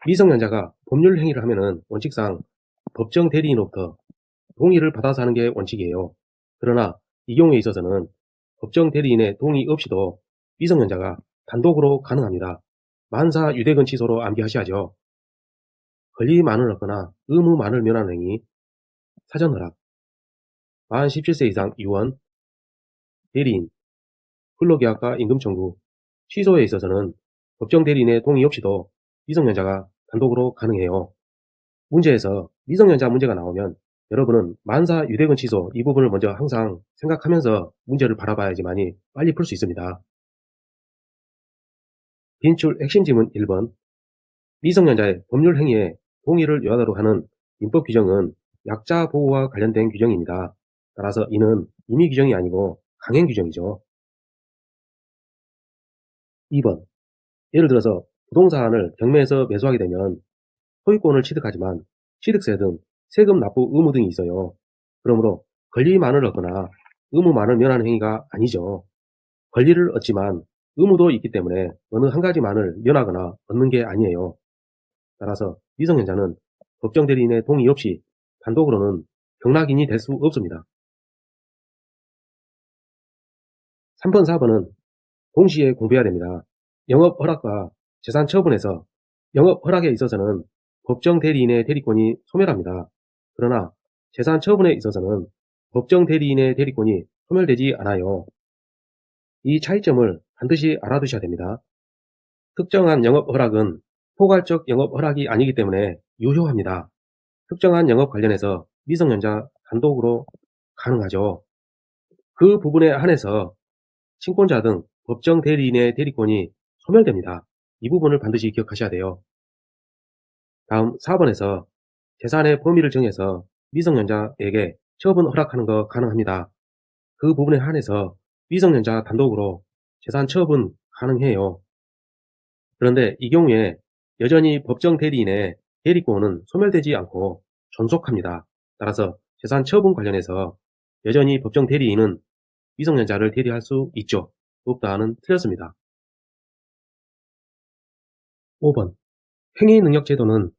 미성년자가 법률 행위를 하면은 원칙상 법정 대리인으로부터 동의를 받아서 하는 게 원칙이에요. 그러나 이 경우에 있어서는 법정 대리인의 동의 없이도 미성년자가 단독으로 가능합니다. 만사 유대근 취소로 암기하셔야죠. 권리만을 얻거나 의무만을 면하는 행위, 사전허락, 만 17세 이상 유언, 대리인, 근로계약과 임금청구, 취소에 있어서는 법정 대리인의 동의 없이도 미성년자가 단독으로 가능해요. 문제에서 미성년자 문제가 나오면 여러분은 만사 유대근 취소 이 부분을 먼저 항상 생각하면서 문제를 바라봐야지만이 빨리 풀 수 있습니다. 빈출 핵심 지문 1번 미성년자의 법률 행위에 동의를 요하도록 하는 민법 규정은 약자 보호와 관련된 규정입니다. 따라서 이는 임의 규정이 아니고 강행 규정이죠. 2번 예를 들어서 부동산을 경매에서 매수하게 되면 소유권을 취득하지만 취득세 등 세금 납부 의무 등이 있어요. 그러므로 권리만을 얻거나 의무만을 면하는 행위가 아니죠. 권리를 얻지만 의무도 있기 때문에 어느 한 가지만을 면하거나 얻는 게 아니에요. 따라서 미성년자는 법정 대리인의 동의 없이 단독으로는 경락인이 될 수 없습니다. 3번, 4번은 동시에 공부해야 됩니다. 영업 허락과 재산 처분에서 영업 허락에 있어서는 법정 대리인의 대리권이 소멸합니다. 그러나 재산 처분에 있어서는 법정 대리인의 대리권이 소멸되지 않아요. 이 차이점을 반드시 알아두셔야 됩니다. 특정한 영업 허락은 포괄적 영업 허락이 아니기 때문에 유효합니다. 특정한 영업 관련해서 미성년자 단독으로 가능하죠. 그 부분에 한해서 친권자 등 법정 대리인의 대리권이 소멸됩니다. 이 부분을 반드시 기억하셔야 돼요. 다음 4번에서 재산의 범위를 정해서 미성년자에게 처분 허락하는 거 가능합니다. 그 부분에 한해서 미성년자 단독으로 재산 처분 가능해요. 그런데 이 경우에 여전히 법정 대리인의 대리권은 소멸되지 않고 존속합니다. 따라서 재산 처분 관련해서 여전히 법정 대리인은 미성년자를 대리할 수 있죠. 없다는 틀렸습니다. 5번 행위능력제도는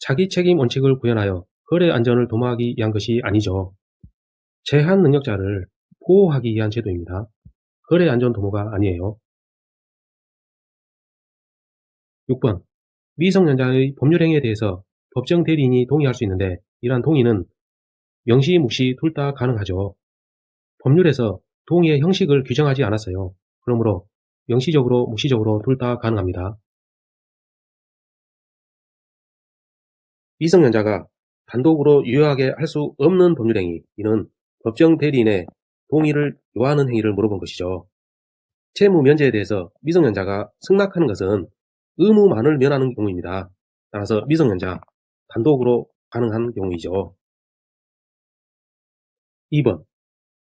자기책임 원칙을 구현하여 거래 안전을 도모하기 위한 것이 아니죠. 제한 능력자를 보호하기 위한 제도입니다. 거래 안전 도모가 아니에요. 6번 미성년자의 법률행위에 대해서 법정 대리인이 동의할 수 있는데 이러한 동의는 명시, 묵시 둘 다 가능하죠. 법률에서 동의의 형식을 규정하지 않았어요. 그러므로 명시적으로, 묵시적으로 둘 다 가능합니다. 미성년자가 단독으로 유효하게 할 수 없는 법률행위, 이는 법정 대리인의 동의를 요하는 행위를 물어본 것이죠. 채무 면제에 대해서 미성년자가 승낙하는 것은 의무만을 면하는 경우입니다. 따라서 미성년자 단독으로 가능한 경우이죠. 2번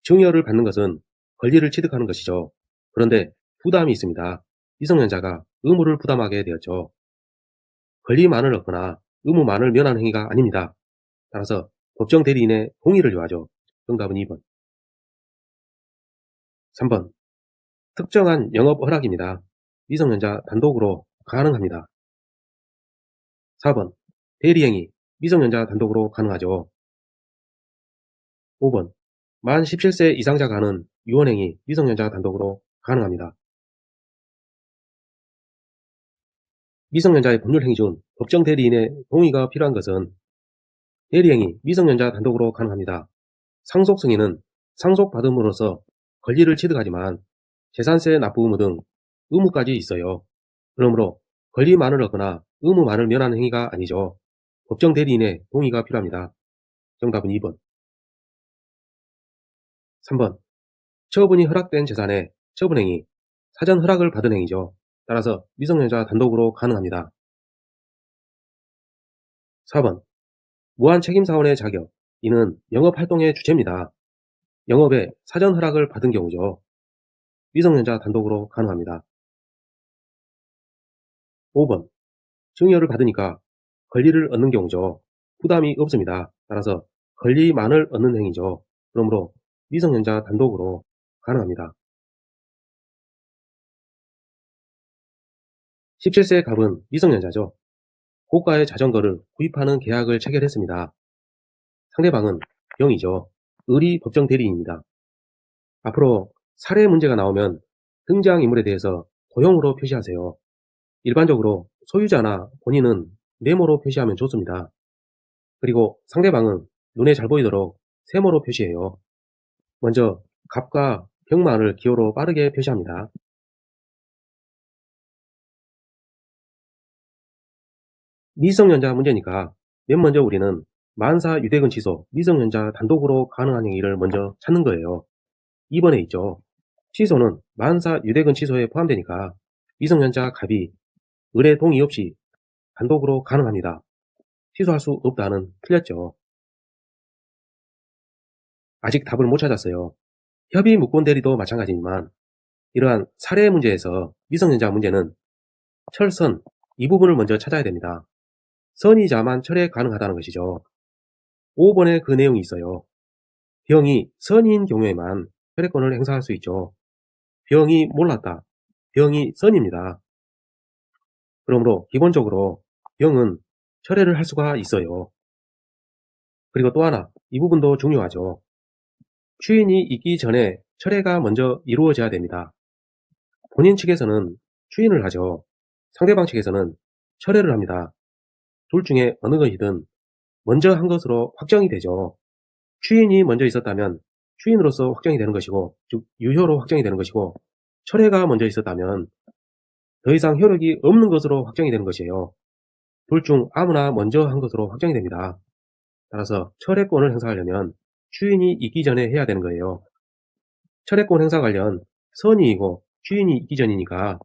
증여를 받는 것은 권리를 취득하는 것이죠. 그런데 부담이 있습니다. 미성년자가 의무를 부담하게 되었죠. 권리만을 얻거나 의무만을 면하는 행위가 아닙니다. 따라서 법정 대리인의 동의를 요하죠. 정답은 2번. 3번 특정한 영업 허락입니다. 미성년자 단독으로 가능합니다. 4번 대리행위 미성년자 단독으로 가능하죠. 5번 만 17세 이상자가 하는 유언행위 미성년자 단독으로 가능합니다. 미성년자의 법률행위 중 법정 대리인의 동의가 필요한 것은 대리행위 미성년자 단독으로 가능합니다. 상속승인은 상속받음으로써 권리를 취득하지만 재산세 납부 의무 등 의무까지 있어요. 그러므로 권리만을 얻거나 의무만을 면하는 행위가 아니죠. 법정 대리인의 동의가 필요합니다. 정답은 2번. 3번 처분이 허락된 재산의 처분행위 사전 허락을 받은 행위죠. 따라서 미성년자 단독으로 가능합니다. 4번 무한책임사원의 자격 이는 영업활동의 주체입니다. 영업에 사전 허락을 받은 경우죠. 미성년자 단독으로 가능합니다. 5번 증여를 받으니까 권리를 얻는 경우죠. 부담이 없습니다. 따라서 권리만을 얻는 행위죠. 그러므로 미성년자 단독으로 가능합니다. 17세 갑은 미성년자죠. 고가의 자전거를 구입하는 계약을 체결했습니다. 상대방은 병이죠. 을이 법정 대리인입니다. 앞으로 사례 문제가 나오면 등장인물에 대해서 도형으로 표시하세요. 일반적으로 소유자나 본인은 네모로 표시하면 좋습니다. 그리고 상대방은 눈에 잘 보이도록 세모로 표시해요. 먼저 갑과 병만을 기호로 빠르게 표시합니다. 미성년자 문제니까 맨 먼저 우리는 만사 유대근 취소, 미성년자 단독으로 가능한 행위를 먼저 찾는 거예요. 2번에 있죠. 취소는 만사 유대근 취소에 포함되니까 미성년자 갑이 을의 동의 없이 단독으로 가능합니다. 취소할 수 없다는 틀렸죠. 아직 답을 못 찾았어요. 협의 무권 대리도 마찬가지지만 이러한 사례 문제에서 미성년자 문제는 철선 이 부분을 먼저 찾아야 됩니다. 선의자만 철회 가능하다는 것이죠. 5번에 그 내용이 있어요. 병이 선의인 경우에만 철회권을 행사할 수 있죠. 병이 몰랐다. 병이 선입니다. 그러므로 기본적으로 병은 철회를 할 수가 있어요. 그리고 또 하나, 이 부분도 중요하죠. 추인이 있기 전에 철회가 먼저 이루어져야 됩니다. 본인 측에서는 추인을 하죠. 상대방 측에서는 철회를 합니다. 둘 중에 어느 것이든 먼저 한 것으로 확정이 되죠. 추인이 먼저 있었다면 추인으로서 확정이 되는 것이고, 즉 유효로 확정이 되는 것이고, 철회가 먼저 있었다면 더 이상 효력이 없는 것으로 확정이 되는 것이에요. 둘 중 아무나 먼저 한 것으로 확정이 됩니다. 따라서 철회권을 행사하려면 추인이 있기 전에 해야 되는 거예요. 철회권 행사 관련 선의이고 추인이 있기 전이니까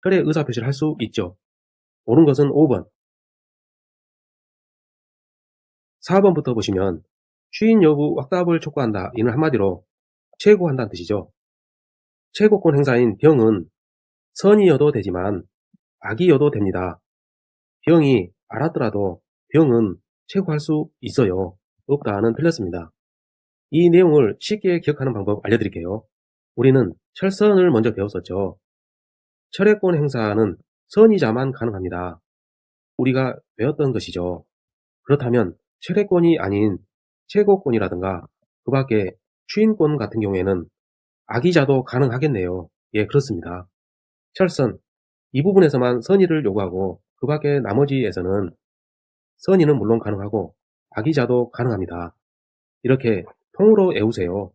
철회 의사표시를 할 수 있죠. 옳은 것은 5번. 4번부터 보시면 추인 여부 확답을 촉구한다. 이는 한마디로 최고한다는 뜻이죠. 최고권 행사인 병은 선의여도 되지만 악의여도 됩니다. 병이 알았더라도 병은 최고할 수 있어요. 없다는 틀렸습니다. 이 내용을 쉽게 기억하는 방법 알려드릴게요. 우리는 철선을 먼저 배웠었죠. 철회권 행사는 선의자만 가능합니다. 우리가 배웠던 것이죠. 그렇다면 철회권이 아닌 최고권이라든가 그 밖에 추인권 같은 경우에는 악의자도 가능하겠네요. 예, 그렇습니다. 철선, 이 부분에서만 선의를 요구하고 그 밖에 나머지에서는 선의는 물론 가능하고 악의자도 가능합니다. 이렇게 통으로 외우세요.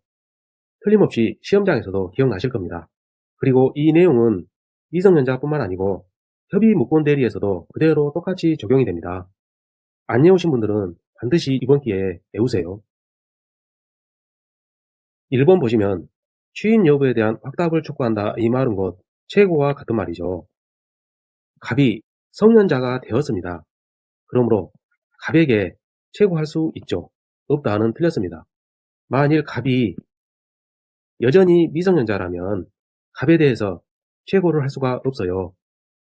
틀림없이 시험장에서도 기억나실 겁니다. 그리고 이 내용은 미성년자뿐만 아니고 협의 무권 대리에서도 그대로 똑같이 적용이 됩니다. 안 외우신 분들은 반드시 이번 기회에 외우세요. 1번 보시면 추인 여부에 대한 확답을 촉구한다 이 말은 곧 최고와 같은 말이죠. 갑이 성년자가 되었습니다. 그러므로 갑에게 최고할 수 있죠. 없다는 틀렸습니다. 만일 갑이 여전히 미성년자라면 갑에 대해서 최고를 할 수가 없어요.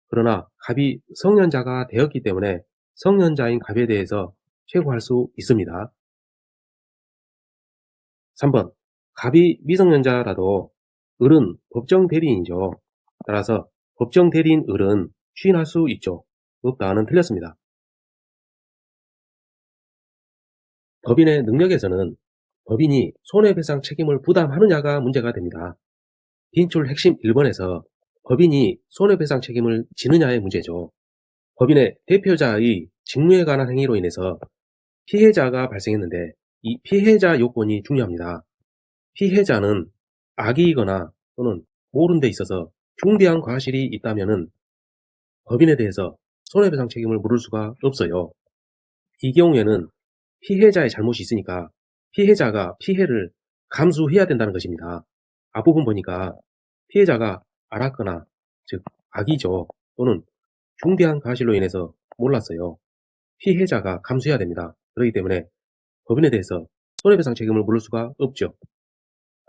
그러나 갑이 성년자가 되었기 때문에 성년자인 갑에 대해서 최고할 수 있습니다. 3번, 갑이 미성년자라도 을은 법정 대리인이죠. 따라서 법정 대리인 을은 추인할 수 있죠. 없다는 틀렸습니다. 법인의 능력에서는 법인이 손해배상 책임을 부담하느냐가 문제가 됩니다. 빈출 핵심 1번에서 법인이 손해배상 책임을 지느냐의 문제죠. 법인의 대표자의 직무에 관한 행위로 인해서 피해자가 발생했는데 이 피해자 요건이 중요합니다. 피해자는 악의이거나 또는 모른 데 있어서 중대한 과실이 있다면 법인에 대해서 손해배상 책임을 물을 수가 없어요. 이 경우에는 피해자의 잘못이 있으니까 피해자가 피해를 감수해야 된다는 것입니다. 앞부분 보니까 피해자가 알았거나 즉 악의죠. 또는 중대한 과실로 인해서 몰랐어요. 피해자가 감수해야 됩니다. 그렇기 때문에 법인에 대해서 손해배상 책임을 물을 수가 없죠.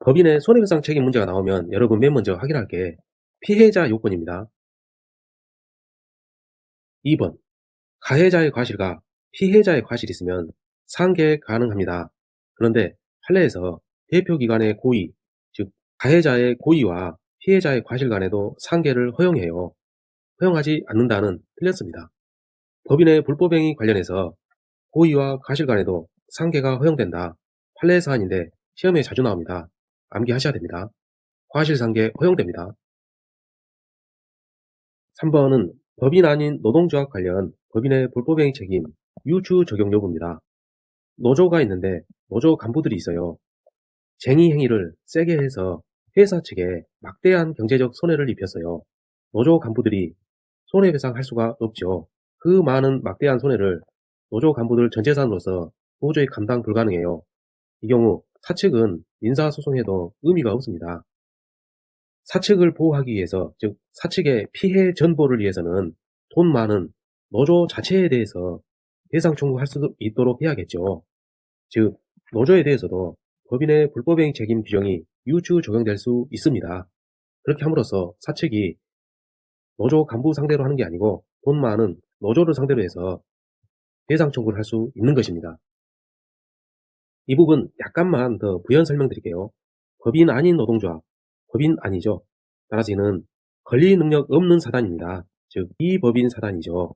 법인의 손해배상 책임 문제가 나오면 여러분 맨 먼저 확인할 게 피해자 요건입니다. 2번, 가해자의 과실과 피해자의 과실이 있으면 상계 가능합니다. 그런데 판례에서 대표기관의 고의, 즉 가해자의 고의와 피해자의 과실 간에도 상계를 허용해요. 허용하지 않는다는 틀렸습니다. 법인의 불법행위 관련해서 고의와 과실간에도 상계가 허용된다. 판례 사안인데 시험에 자주 나옵니다. 암기하셔야 됩니다. 과실상계 허용됩니다. 3번은 법인 아닌 노동조합 관련 법인의 불법행위 책임 유추 적용 여부입니다. 노조가 있는데 노조 간부들이 있어요. 쟁의 행위를 세게 해서 회사 측에 막대한 경제적 손해를 입혔어요. 노조 간부들이 손해배상할 수가 없죠. 그 많은 막대한 손해를 노조 간부들 전 재산으로서 도저히 감당 불가능해요. 이 경우 사측은 민사소송해도 의미가 없습니다. 사측을 보호하기 위해서, 즉 사측의 피해 전보를 위해서는 돈 많은 노조 자체에 대해서 배상 청구할 수 있도록 해야겠죠. 즉 노조에 대해서도 법인의 불법행위 책임 규정이 유추 적용될 수 있습니다. 그렇게 함으로써 사측이 노조 간부 상대로 하는 게 아니고 돈 많은 노조를 상대로 해서 배상 청구를 할 수 있는 것입니다. 이 부분 약간만 더 부연 설명드릴게요. 법인 아닌 노동조합, 법인 아니죠. 따라서 이는 권리 능력 없는 사단입니다. 즉 비법인 사단이죠.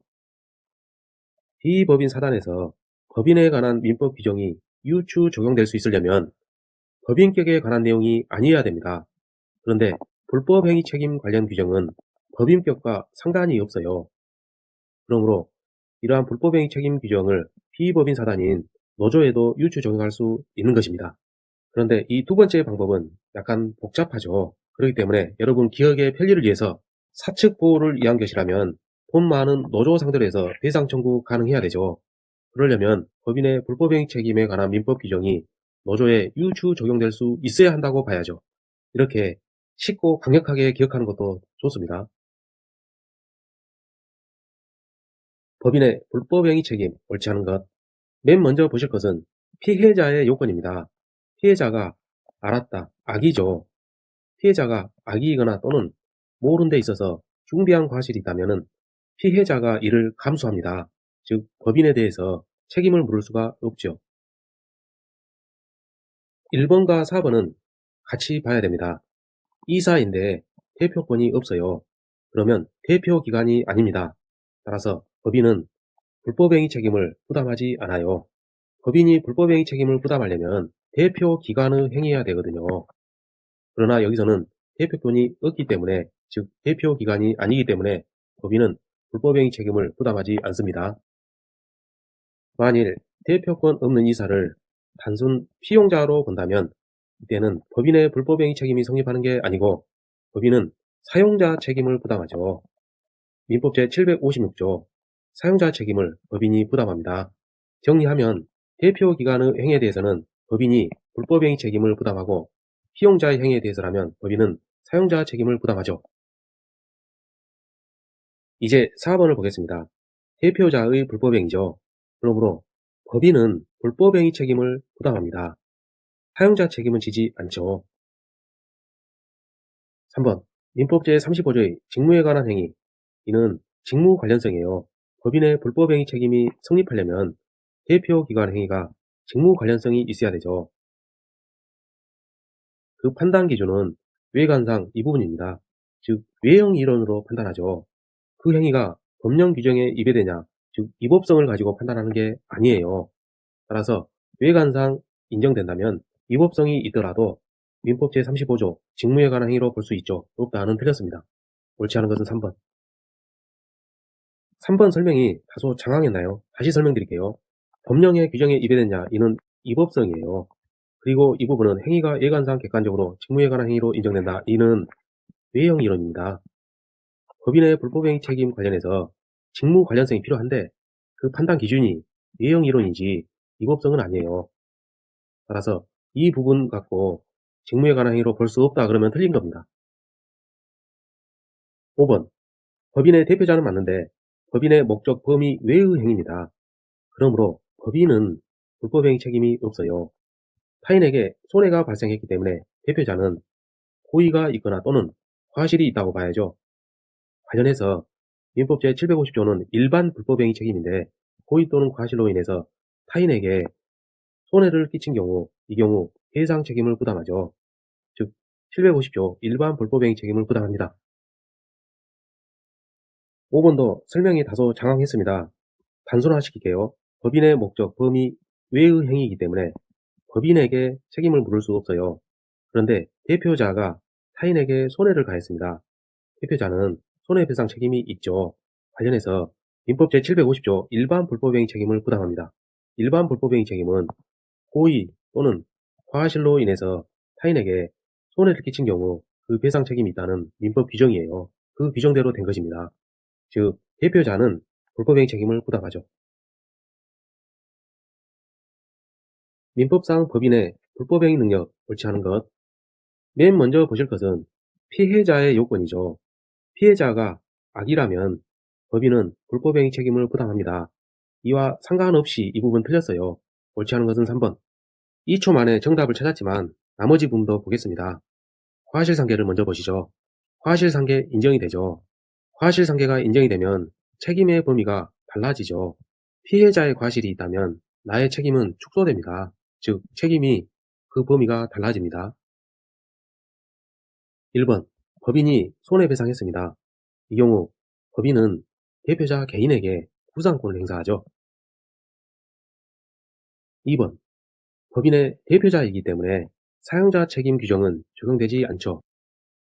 비법인 사단에서 법인에 관한 민법 규정이 유추 적용될 수 있으려면 법인격에 관한 내용이 아니어야 됩니다. 그런데 불법행위 책임 관련 규정은 법인격과 상관이 없어요. 그러므로 이러한 불법행위 책임 규정을 피법인 사단인 노조에도 유추 적용할 수 있는 것입니다. 그런데 이 두 번째 방법은 약간 복잡하죠. 그렇기 때문에 여러분 기억의 편리를 위해서 사측 보호를 위한 것이라면 돈 많은 노조 상대로 해서 배상 청구 가능해야 되죠. 그러려면 법인의 불법행위 책임에 관한 민법 규정이 노조에 유추 적용될 수 있어야 한다고 봐야죠. 이렇게 쉽고 강력하게 기억하는 것도 좋습니다. 법인의 불법행위 책임 옳지 않은 것. 맨 먼저 보실 것은 피해자의 요건입니다. 피해자가 알았다, 악이죠. 피해자가 악이거나 또는 모르는 데 있어서 중대한 과실이 있다면 피해자가 이를 감수합니다. 즉 법인에 대해서 책임을 물을 수가 없죠. 1번과 4번은 같이 봐야 됩니다. 이사인데 대표권이 없어요. 그러면 대표 기관이 아닙니다. 따라서 법인은 불법행위 책임을 부담하지 않아요. 법인이 불법행위 책임을 부담하려면 대표 기관의 행위해야 되거든요. 그러나 여기서는 대표권이 없기 때문에, 즉 대표 기관이 아니기 때문에 법인은 불법행위 책임을 부담하지 않습니다. 만일 대표권 없는 이사를 단순 피용자로 본다면 이때는 법인의 불법행위 책임이 성립하는 게 아니고 법인은 사용자 책임을 부담하죠. 민법 제756조 사용자 책임을 법인이 부담합니다. 정리하면 대표기관의 행위에 대해서는 법인이 불법행위 책임을 부담하고 피용자의 행위에 대해서라면 법인은 사용자 책임을 부담하죠. 이제 4번을 보겠습니다. 대표자의 불법행위죠. 그러므로 법인은 불법행위 책임을 부담합니다. 사용자 책임은 지지 않죠. 3번 민법 제35조의 직무에 관한 행위. 이는 직무 관련성이에요. 법인의 불법행위 책임이 성립하려면 대표기관 행위가 직무 관련성이 있어야 되죠. 그 판단 기준은 외관상 이 부분입니다. 즉 외형 이론으로 판단하죠. 그 행위가 법령 규정에 위배되냐, 즉 위법성을 가지고 판단하는 게 아니에요. 따라서 외관상 인정된다면 위법성이 있더라도 민법 제35조 직무에 관한 행위로 볼 수 있죠. 없다는 틀렸습니다. 옳지 않은 것은 3번. 3번 설명이 다소 장황했나요? 다시 설명드릴게요. 법령의 규정에 위배됐냐, 이는 위법성이에요. 그리고 이 부분은 행위가 예관상 객관적으로 직무에 관한 행위로 인정된다. 이는 외형 이론입니다. 법인의 불법행위 책임 관련해서 직무 관련성이 필요한데 그 판단 기준이 외형 이론이지 위법성은 아니에요. 따라서 이 부분 갖고 직무에 관한 행위로 볼 수 없다 그러면 틀린 겁니다. 5번 법인의 대표자는 맞는데 법인의 목적 범위 외의 행위입니다. 그러므로 법인은 불법행위 책임이 없어요. 타인에게 손해가 발생했기 때문에 대표자는 고의가 있거나 또는 과실이 있다고 봐야죠. 관련해서 민법 제750조는 일반 불법행위 책임인데 고의 또는 과실로 인해서 타인에게 손해를 끼친 경우 이 경우 해상 책임을 부담하죠. 즉 750조 일반 불법행위 책임을 부담합니다. 5번도 설명이 다소 장황했습니다. 단순화시킬게요. 법인의 목적, 범위 외의 행위이기 때문에 법인에게 책임을 물을 수 없어요. 그런데 대표자가 타인에게 손해를 가했습니다. 대표자는 손해배상 책임이 있죠. 관련해서 민법 제750조 일반 불법행위 책임을 부담합니다. 일반 불법행위 책임은 고의 또는 과실로 인해서 타인에게 손해를 끼친 경우 그 배상 책임이 있다는 민법 규정이에요. 그 규정대로 된 것입니다. 즉, 대표자는 불법행위 책임을 부담하죠. 민법상 법인의 불법행위 능력 옳지 않은 것. 맨 먼저 보실 것은 피해자의 요건이죠. 피해자가 악이라면 법인은 불법행위 책임을 부담합니다. 이와 상관없이 이 부분 틀렸어요. 옳지 않은 것은 3번. 2초 만에 정답을 찾았지만 나머지 부분도 보겠습니다. 과실상계를 먼저 보시죠. 과실상계 인정이 되죠. 과실상계가 인정이 되면 책임의 범위가 달라지죠. 피해자의 과실이 있다면 나의 책임은 축소됩니다. 즉, 책임이 그 범위가 달라집니다. 1번. 법인이 손해배상했습니다. 이 경우 법인은 대표자 개인에게 구상권을 행사하죠. 2번. 법인의 대표자이기 때문에 사용자 책임 규정은 적용되지 않죠.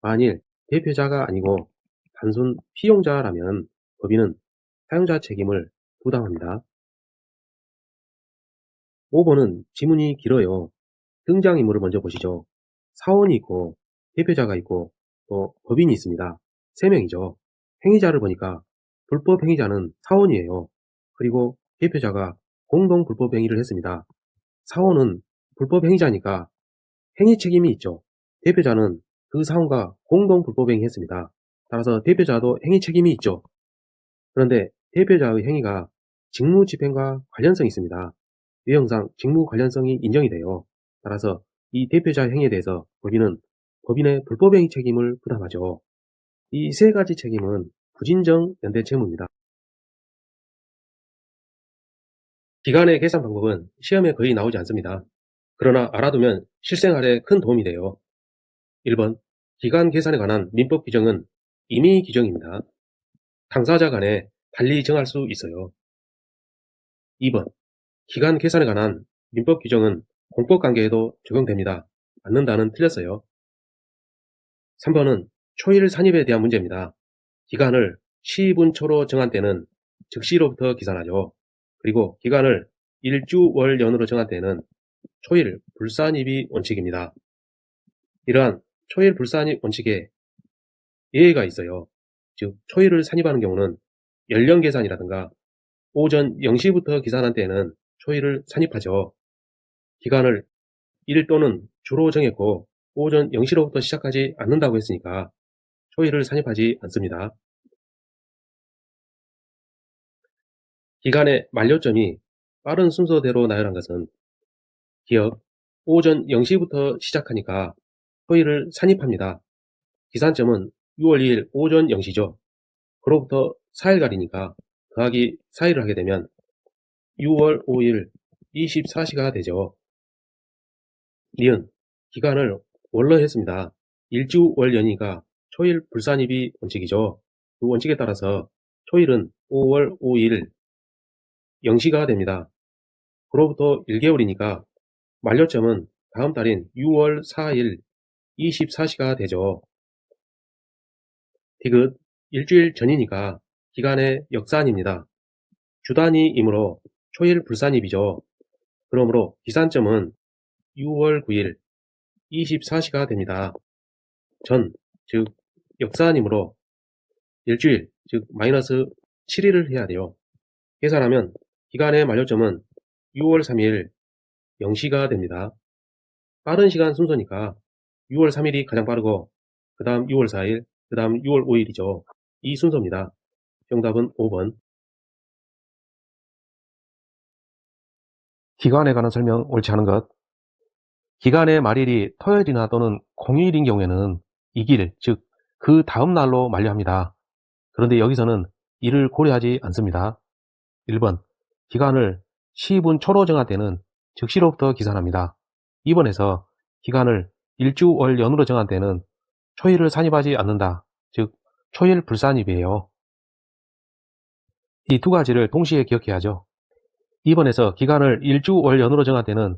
만일 대표자가 아니고 단순 피용자라면 법인은 사용자 책임을 부담합니다. 5번은 지문이 길어요. 등장인물을 먼저 보시죠. 사원이 있고 대표자가 있고 또 법인이 있습니다. 3명이죠. 행위자를 보니까 불법 행위자는 사원이에요. 그리고 대표자가 공동 불법 행위를 했습니다. 사원은 불법 행위자니까 행위 책임이 있죠. 대표자는 그 사원과 공동 불법 행위했습니다. 따라서 대표자도 행위 책임이 있죠. 그런데 대표자의 행위가 직무집행과 관련성이 있습니다. 유형상 직무 관련성이 인정이 돼요. 따라서 이 대표자 행위에 대해서 법인은 법인의 불법행위 책임을 부담하죠. 이 세 가지 책임은 부진정 연대채무입니다. 기간의 계산 방법은 시험에 거의 나오지 않습니다. 그러나 알아두면 실생활에 큰 도움이 돼요. 1번. 기간 계산에 관한 민법 규정은 임의 규정입니다. 당사자 간에 달리 정할 수 있어요. 2번. 기간 계산에 관한 민법 규정은 공법관계에도 적용됩니다. 맞는다는 틀렸어요. 3번은 초일 산입에 대한 문제입니다. 기간을 시분초로 정한 때는 즉시로부터 기산하죠. 그리고 기간을 일주월연으로 정한 때는 초일 불산입이 원칙입니다. 이러한 초일 불산입 원칙에 예외가 있어요. 즉 초일을 산입하는 경우는 연령 계산이라든가 오전 0시부터 기산한 때에는 초일을 산입하죠. 기간을 일 또는 주로 정했고 오전 0시로부터 시작하지 않는다고 했으니까 초일을 산입하지 않습니다. 기간의 만료점이 빠른 순서대로 나열한 것은 기억 오전 0시부터 시작하니까 초일을 산입합니다. 기산점은 6월 2일 오전 0시죠. 그로부터 4일갈이니까 더하기 4일을 하게 되면 6월 5일 24시가 되죠. 니은 기간을 월로 했습니다. 일주월연이가 초일 불산입이 원칙이죠. 그 원칙에 따라서 초일은 5월 5일 0시가 됩니다. 그로부터 1개월이니까 만료점은 다음 달인 6월 4일 24시가 되죠. 디귿 일주일 전이니까 기간의 역산입니다. 주단위이므로 초일 불산입이죠. 그러므로 기산점은 6월 9일 24시가 됩니다. 전, 즉 역산이므로 일주일, 즉 마이너스 7일을 해야 돼요. 계산하면 기간의 만료점은 6월 3일 0시가 됩니다. 빠른 시간 순서니까 6월 3일이 가장 빠르고 그 다음 6월 4일, 그 다음 6월 5일이죠. 이 순서입니다. 정답은 5번. 기간에 관한 설명 옳지 않은 것. 기간의 말일이 토요일이나 또는 공휴일인 경우에는 이 길, 즉 그 다음 날로 만료합니다. 그런데 여기서는 이를 고려하지 않습니다. 1번. 기간을 시분 초로 정할 때는 즉시로부터 기산합니다. 2번에서 기간을 일주월연으로 정한 때는 초일을 산입하지 않는다. 즉 초일 불산입이에요. 이 두 가지를 동시에 기억해야죠. 2번에서 기간을 일주월 연으로 정할 때는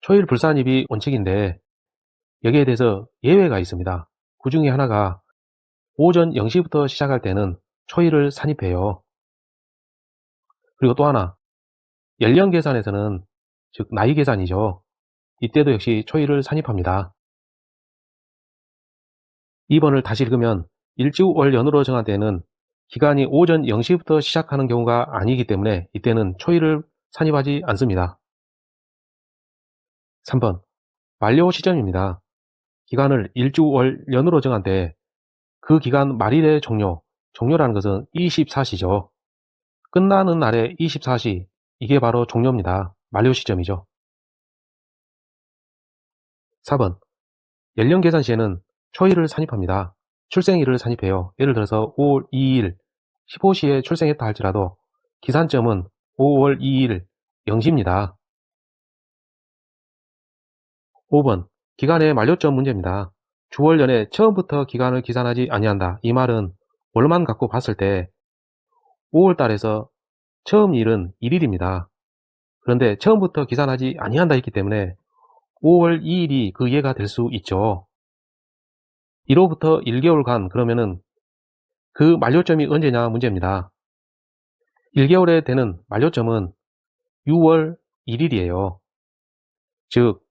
초일 불산입이 원칙인데 여기에 대해서 예외가 있습니다. 그 중에 하나가 오전 0시부터 시작할 때는 초일을 산입해요. 그리고 또 하나, 연령 계산에서는, 즉 나이 계산이죠. 이때도 역시 초일을 산입합니다. 2번을 다시 읽으면 일주월 연으로 정할 때는 기간이 오전 0시부터 시작하는 경우가 아니기 때문에 이때는 초일을 산입하지 않습니다. 3번, 만료 시점입니다. 기간을 일주월 연으로 정할 때 그 기간 말일의 종료라는 것은 24시죠. 끝나는 날의 24시, 이게 바로 종료입니다. 만료 시점이죠. 4번, 연령 계산 시에는 초일을 산입합니다. 출생일을 산입해요. 예를 들어서 5월 2일 15시에 출생했다 할지라도 기산점은 5월 2일 0시입니다. 5번, 기간의 만료점 문제입니다. 주월연에 처음부터 기간을 기산하지 아니한다. 이 말은 월만 갖고 봤을 때 5월달에서 처음 일은 1일입니다. 그런데 처음부터 기산하지 아니한다 했기 때문에 5월 2일이 그 예가 될 수 있죠. 1호부터 1개월간 그러면은 그 만료점이 언제냐 문제입니다. 1개월에 되는 만료점은 6월 1일이에요. 즉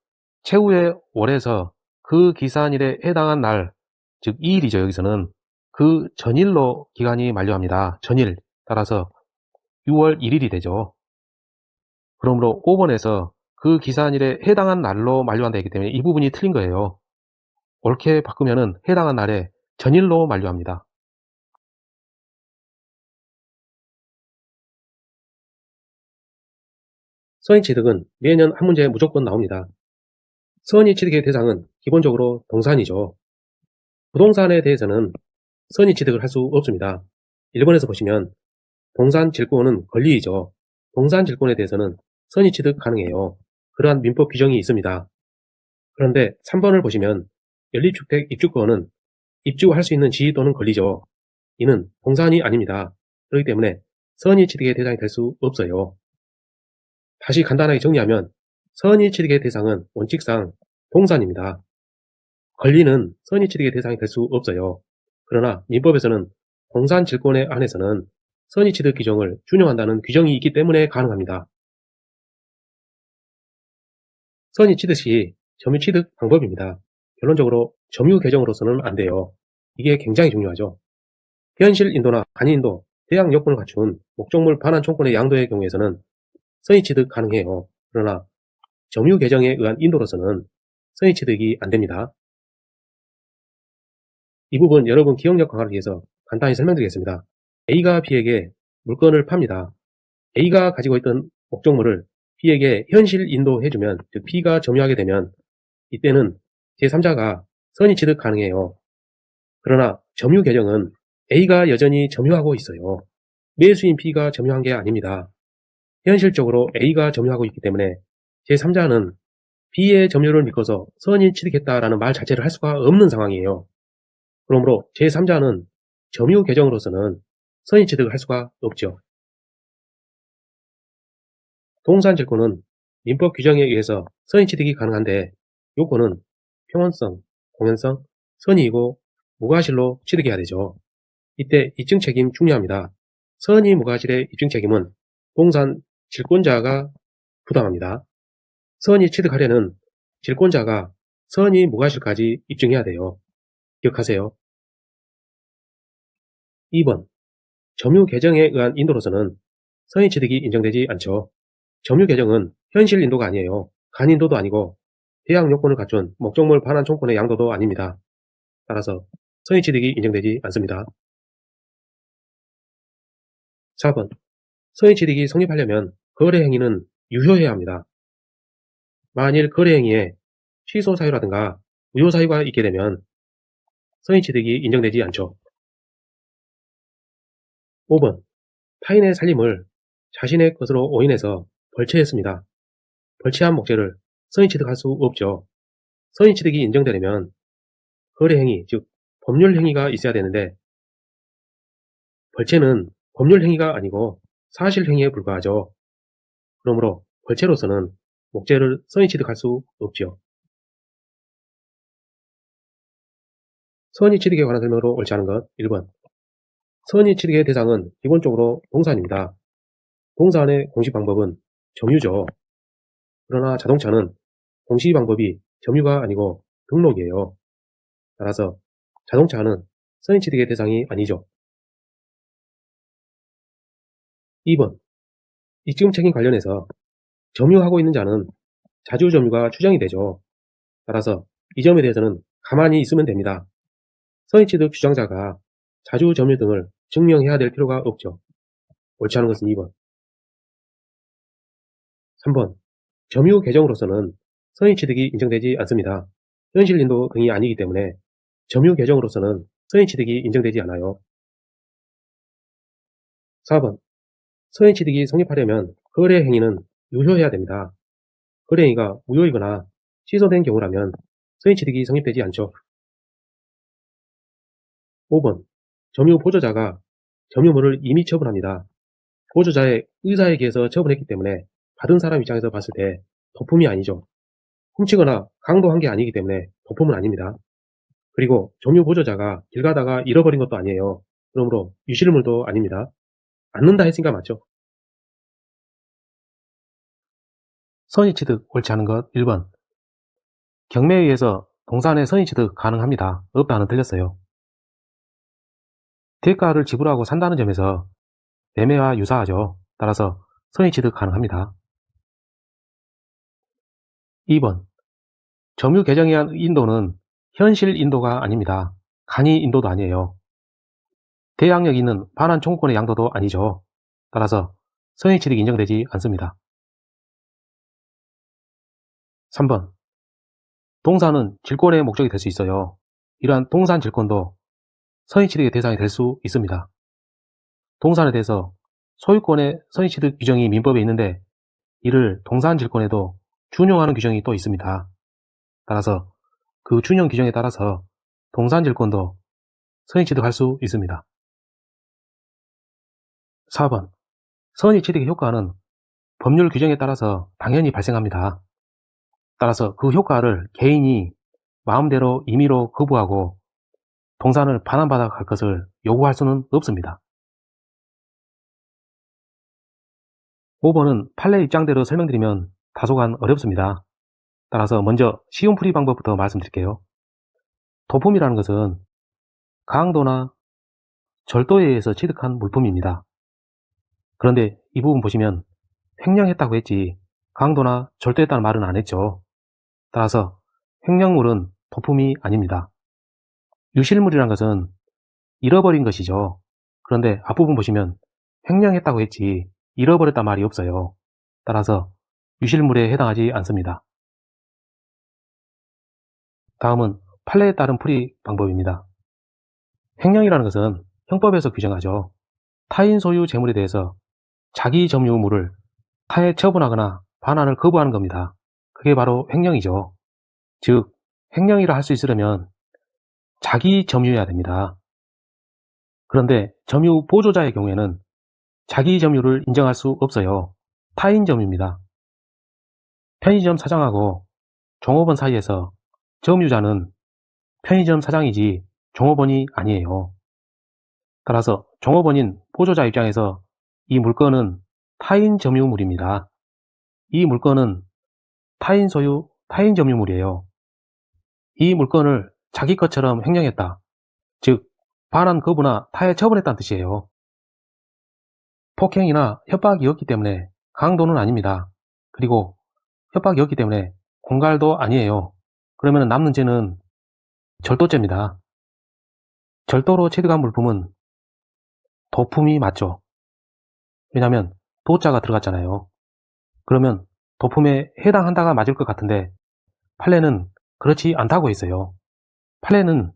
최후의 월에서 그 기산일에 해당한 날, 즉 2일이죠. 여기서는 그 전일로 기간이 만료합니다. 전일, 따라서 6월 1일이 되죠. 그러므로 5번에서 그 기산일에 해당한 날로 만료한다 했기 때문에 이 부분이 틀린 거예요. 옳게 바꾸면은 해당한 날에 전일로 만료합니다. 선의취득은 매년 한 문제 무조건 나옵니다. 선의취득의 대상은 기본적으로 동산이죠. 부동산에 대해서는 선의취득을 할 수 없습니다. 1번에서 보시면 동산질권은 권리이죠. 동산질권에 대해서는 선의취득 가능해요. 그러한 민법 규정이 있습니다. 그런데 3번을 보시면 연립주택 입주권은 입주할 수 있는 지위 또는 권리죠. 이는 동산이 아닙니다. 그렇기 때문에 선의취득의 대상이 될 수 없어요. 다시 간단하게 정리하면 선의취득의 대상은 원칙상 동산입니다. 권리는 선의취득의 대상이 될 수 없어요. 그러나 민법에서는 동산질권에 한해서는 선의취득 규정을 준용한다는 규정이 있기 때문에 가능합니다. 선의취득 시 점유취득 방법입니다. 결론적으로 점유 계정으로서는 안 돼요. 이게 굉장히 중요하죠. 현실 인도나 간이 인도, 대항 요건을 갖춘 목적물 반환 총권의 양도의 경우에서는 선의취득 가능해요. 그러나 점유 계정에 의한 인도로서는 선의취득이 안 됩니다. 이 부분 여러분 기억력 강화를 위해서 간단히 설명드리겠습니다. A가 B에게 물건을 팝니다. A가 가지고 있던 목적물을 B에게 현실 인도해주면, 즉 B가 점유하게 되면 이때는 제3자가 선의취득 가능해요. 그러나 점유 계정은 A가 여전히 점유하고 있어요. 매수인 B가 점유한 게 아닙니다. 현실적으로 A가 점유하고 있기 때문에 제3자는 B의 점유를 믿고서 선의취득했다라는 말 자체를 할 수가 없는 상황이에요. 그러므로 제3자는 점유 계정으로서는 선의취득을 할 수가 없죠. 동산질권은 민법 규정에 의해서 선의취득이 가능한데 요건은 평원성, 공연성, 선의이고 무과실로 취득해야 되죠. 이때 입증책임 중요합니다. 선의 무과실의 입증책임은 동산 질권자가 부담합니다. 선의 취득하려는 질권자가 선의 무과실까지 입증해야 돼요. 기억하세요. 2번, 점유 계정에 의한 인도로서는 선의 취득이 인정되지 않죠. 점유 계정은 현실 인도가 아니에요. 간인도도 아니고 대항 요건을 갖춘 목적물 반환 총권의 양도도 아닙니다. 따라서 선의 취득이 인정되지 않습니다. 4번, 선의 취득이 성립하려면 거래 행위는 유효해야 합니다. 만일 거래 행위에 취소 사유라든가 무효 사유가 있게 되면 선의 취득이 인정되지 않죠. 5번, 타인의 살림을 자신의 것으로 오인해서 벌채했습니다. 벌채한 목재를 선의 취득할 수 없죠. 선의 취득이 인정되려면 거래 행위, 즉 법률 행위가 있어야 되는데 벌채는 법률 행위가 아니고 사실행위에 불과하죠. 그러므로 벌채로서는 목재를 선의취득할 수 없지요. 선의취득에 관한 설명으로 옳지 않은 것 1번. 선의취득의 대상은 기본적으로 동사입니다. 동사의 공시 방법은 점유죠. 그러나 자동차는 공시 방법이 점유가 아니고 등록이에요. 따라서 자동차는 선의취득의 대상이 아니죠. 2번. 이익금 책임 관련해서 점유하고 있는 자는 자주점유가 추정이 되죠. 따라서 이 점에 대해서는 가만히 있으면 됩니다. 선의취득 주장자가 자주점유 등을 증명해야 될 필요가 없죠. 옳지 않은 것은 2번. 3번. 점유 계정으로서는 선의취득이 인정되지 않습니다. 현실인도 등이 아니기 때문에 점유 계정으로서는 선의취득이 인정되지 않아요. 4번. 선의취득이 성립하려면 거래 행위는 유효해야 됩니다. 거래 행위가 무효이거나 취소된 경우라면 선의취득이 성립되지 않죠. 5번. 점유 보조자가 점유물을 이미 처분합니다. 보조자의 의사에 의해서 처분했기 때문에 받은 사람 입장에서 봤을 때 도품이 아니죠. 훔치거나 강도한 게 아니기 때문에 도품은 아닙니다. 그리고 점유 보조자가 길 가다가 잃어버린 것도 아니에요. 그러므로 유실물도 아닙니다. 않는다 했으니까 맞죠. 선의취득 옳지 않은 것 1번. 경매에 의해서 동산의 선의취득 가능합니다. 없다는 틀렸어요. 대가를 지불하고 산다는 점에서 매매와 유사하죠. 따라서 선의취득 가능합니다. 2번. 점유 개정에 의한 인도는 현실 인도가 아닙니다. 간이 인도도 아니에요. 대항력이 있는 반환 청구권의 양도도 아니죠. 따라서 선의취득이 인정되지 않습니다. 3번. 동산은 질권의 목적이 될 수 있어요. 이러한 동산 질권도 선의취득의 대상이 될 수 있습니다. 동산에 대해서 소유권의 선의취득 규정이 민법에 있는데 이를 동산 질권에도 준용하는 규정이 또 있습니다. 따라서 그 준용 규정에 따라서 동산 질권도 선의취득할 수 있습니다. 4번. 선의취득의 효과는 법률 규정에 따라서 당연히 발생합니다. 따라서 그 효과를 개인이 마음대로 임의로 거부하고 동산을 반환받아 갈 것을 요구할 수는 없습니다. 5번은 판례 입장대로 설명드리면 다소간 어렵습니다. 따라서 먼저 쉬운 풀이 방법부터 말씀드릴게요. 도품이라는 것은 강도나 절도에 의해서 취득한 물품입니다. 그런데 이 부분 보시면 횡령했다고 했지 강도나 절도했다는 말은 안 했죠. 따라서 횡령물은 도품이 아닙니다. 유실물이란 것은 잃어버린 것이죠. 그런데 앞부분 보시면 횡령했다고 했지 잃어버렸단 말이 없어요. 따라서 유실물에 해당하지 않습니다. 다음은 판례에 따른 풀이 방법입니다. 횡령이라는 것은 형법에서 규정하죠. 타인 소유 재물에 대해서 자기 점유물을 타에 처분하거나 반환을 거부하는 겁니다. 그게 바로 횡령이죠. 즉 횡령이라 할 수 있으려면 자기 점유해야 됩니다. 그런데 점유 보조자의 경우에는 자기 점유를 인정할 수 없어요. 타인 점유입니다. 편의점 사장하고 종업원 사이에서 점유자는 편의점 사장이지 종업원이 아니에요. 따라서 종업원인 보조자 입장에서 이 물건은 타인 점유물입니다. 이 물건은 타인 소유, 타인 점유물이에요. 이 물건을 자기 것처럼 횡령했다. 즉 반환 거부나 타에 처분했다는 뜻이에요. 폭행이나 협박이었기 때문에 강도는 아닙니다. 그리고 협박이었기 때문에 공갈도 아니에요. 그러면 남는 죄는 절도죄입니다. 절도로 취득한 물품은 도품이 맞죠. 왜냐하면 도자가 들어갔잖아요. 그러면 도품에 해당한다가 맞을 것 같은데 판례는 그렇지 않다고 했어요. 판례는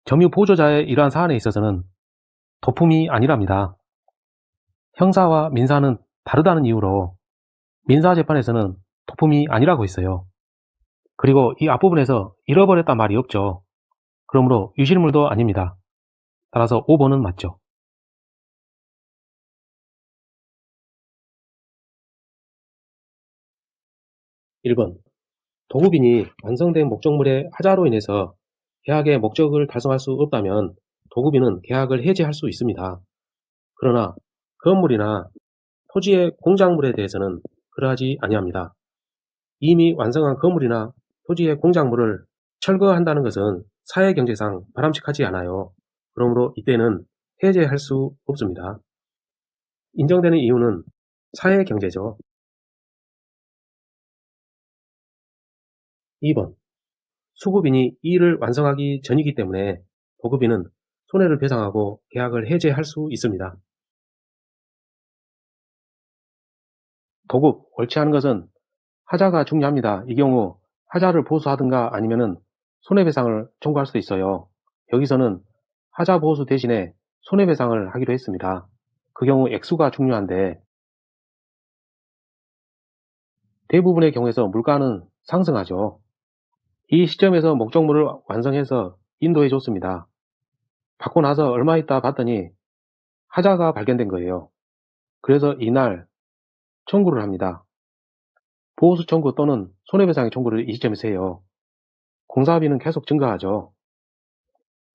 점유 보조자의 이러한 사안에 있어서는 도품이 아니랍니다. 형사와 민사는 다르다는 이유로 민사재판에서는 도품이 아니라고 했어요. 그리고 이 앞부분에서 잃어버렸단 말이 없죠. 그러므로 유실물도 아닙니다. 따라서 5번은 맞죠. 1번. 도급인이 완성된 목적물의 하자로 인해서 계약의 목적을 달성할 수 없다면 도급인은 계약을 해지할 수 있습니다. 그러나 건물이나 토지의 공작물에 대해서는 그러하지 아니합니다. 이미 완성한 건물이나 토지의 공작물을 철거한다는 것은 사회경제상 바람직하지 않아요. 그러므로 이때는 해제할 수 없습니다. 인정되는 이유는 사회경제죠. 2번. 수급인이 이 일을 완성하기 전이기 때문에 도급인은 손해를 배상하고 계약을 해제할 수 있습니다. 도급, 옳지 않은 것은 하자가 중요합니다. 이 경우 하자를 보수하든가 아니면은 손해배상을 청구할 수도 있어요. 여기서는 하자 보수 대신에 손해배상을 하기로 했습니다. 그 경우 액수가 중요한데 대부분의 경우에서 물가는 상승하죠. 이 시점에서 목적물을 완성해서 인도해 줬습니다. 받고 나서 얼마 있다 봤더니 하자가 발견된 거예요. 그래서 이날 청구를 합니다. 보호수 청구 또는 손해배상의 청구를 이 시점에서 해요. 공사비는 계속 증가하죠.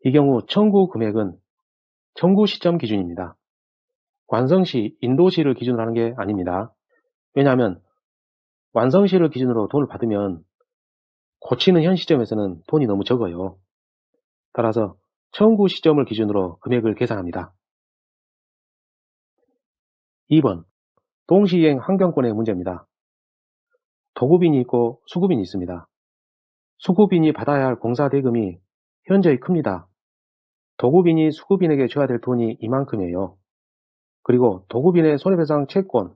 이 경우 청구 금액은 청구 시점 기준입니다. 완성시, 인도시를 기준으로 하는 게 아닙니다. 왜냐하면 완성시를 기준으로 돈을 받으면 고치는 현 시점에서는 돈이 너무 적어요. 따라서 청구 시점을 기준으로 금액을 계산합니다. 2번. 동시이행 환경권의 문제입니다. 도급인이 있고 수급인이 있습니다. 수급인이 받아야 할 공사 대금이 현저히 큽니다. 도급인이 수급인에게 줘야 될 돈이 이만큼이에요. 그리고 도급인의 손해배상 채권,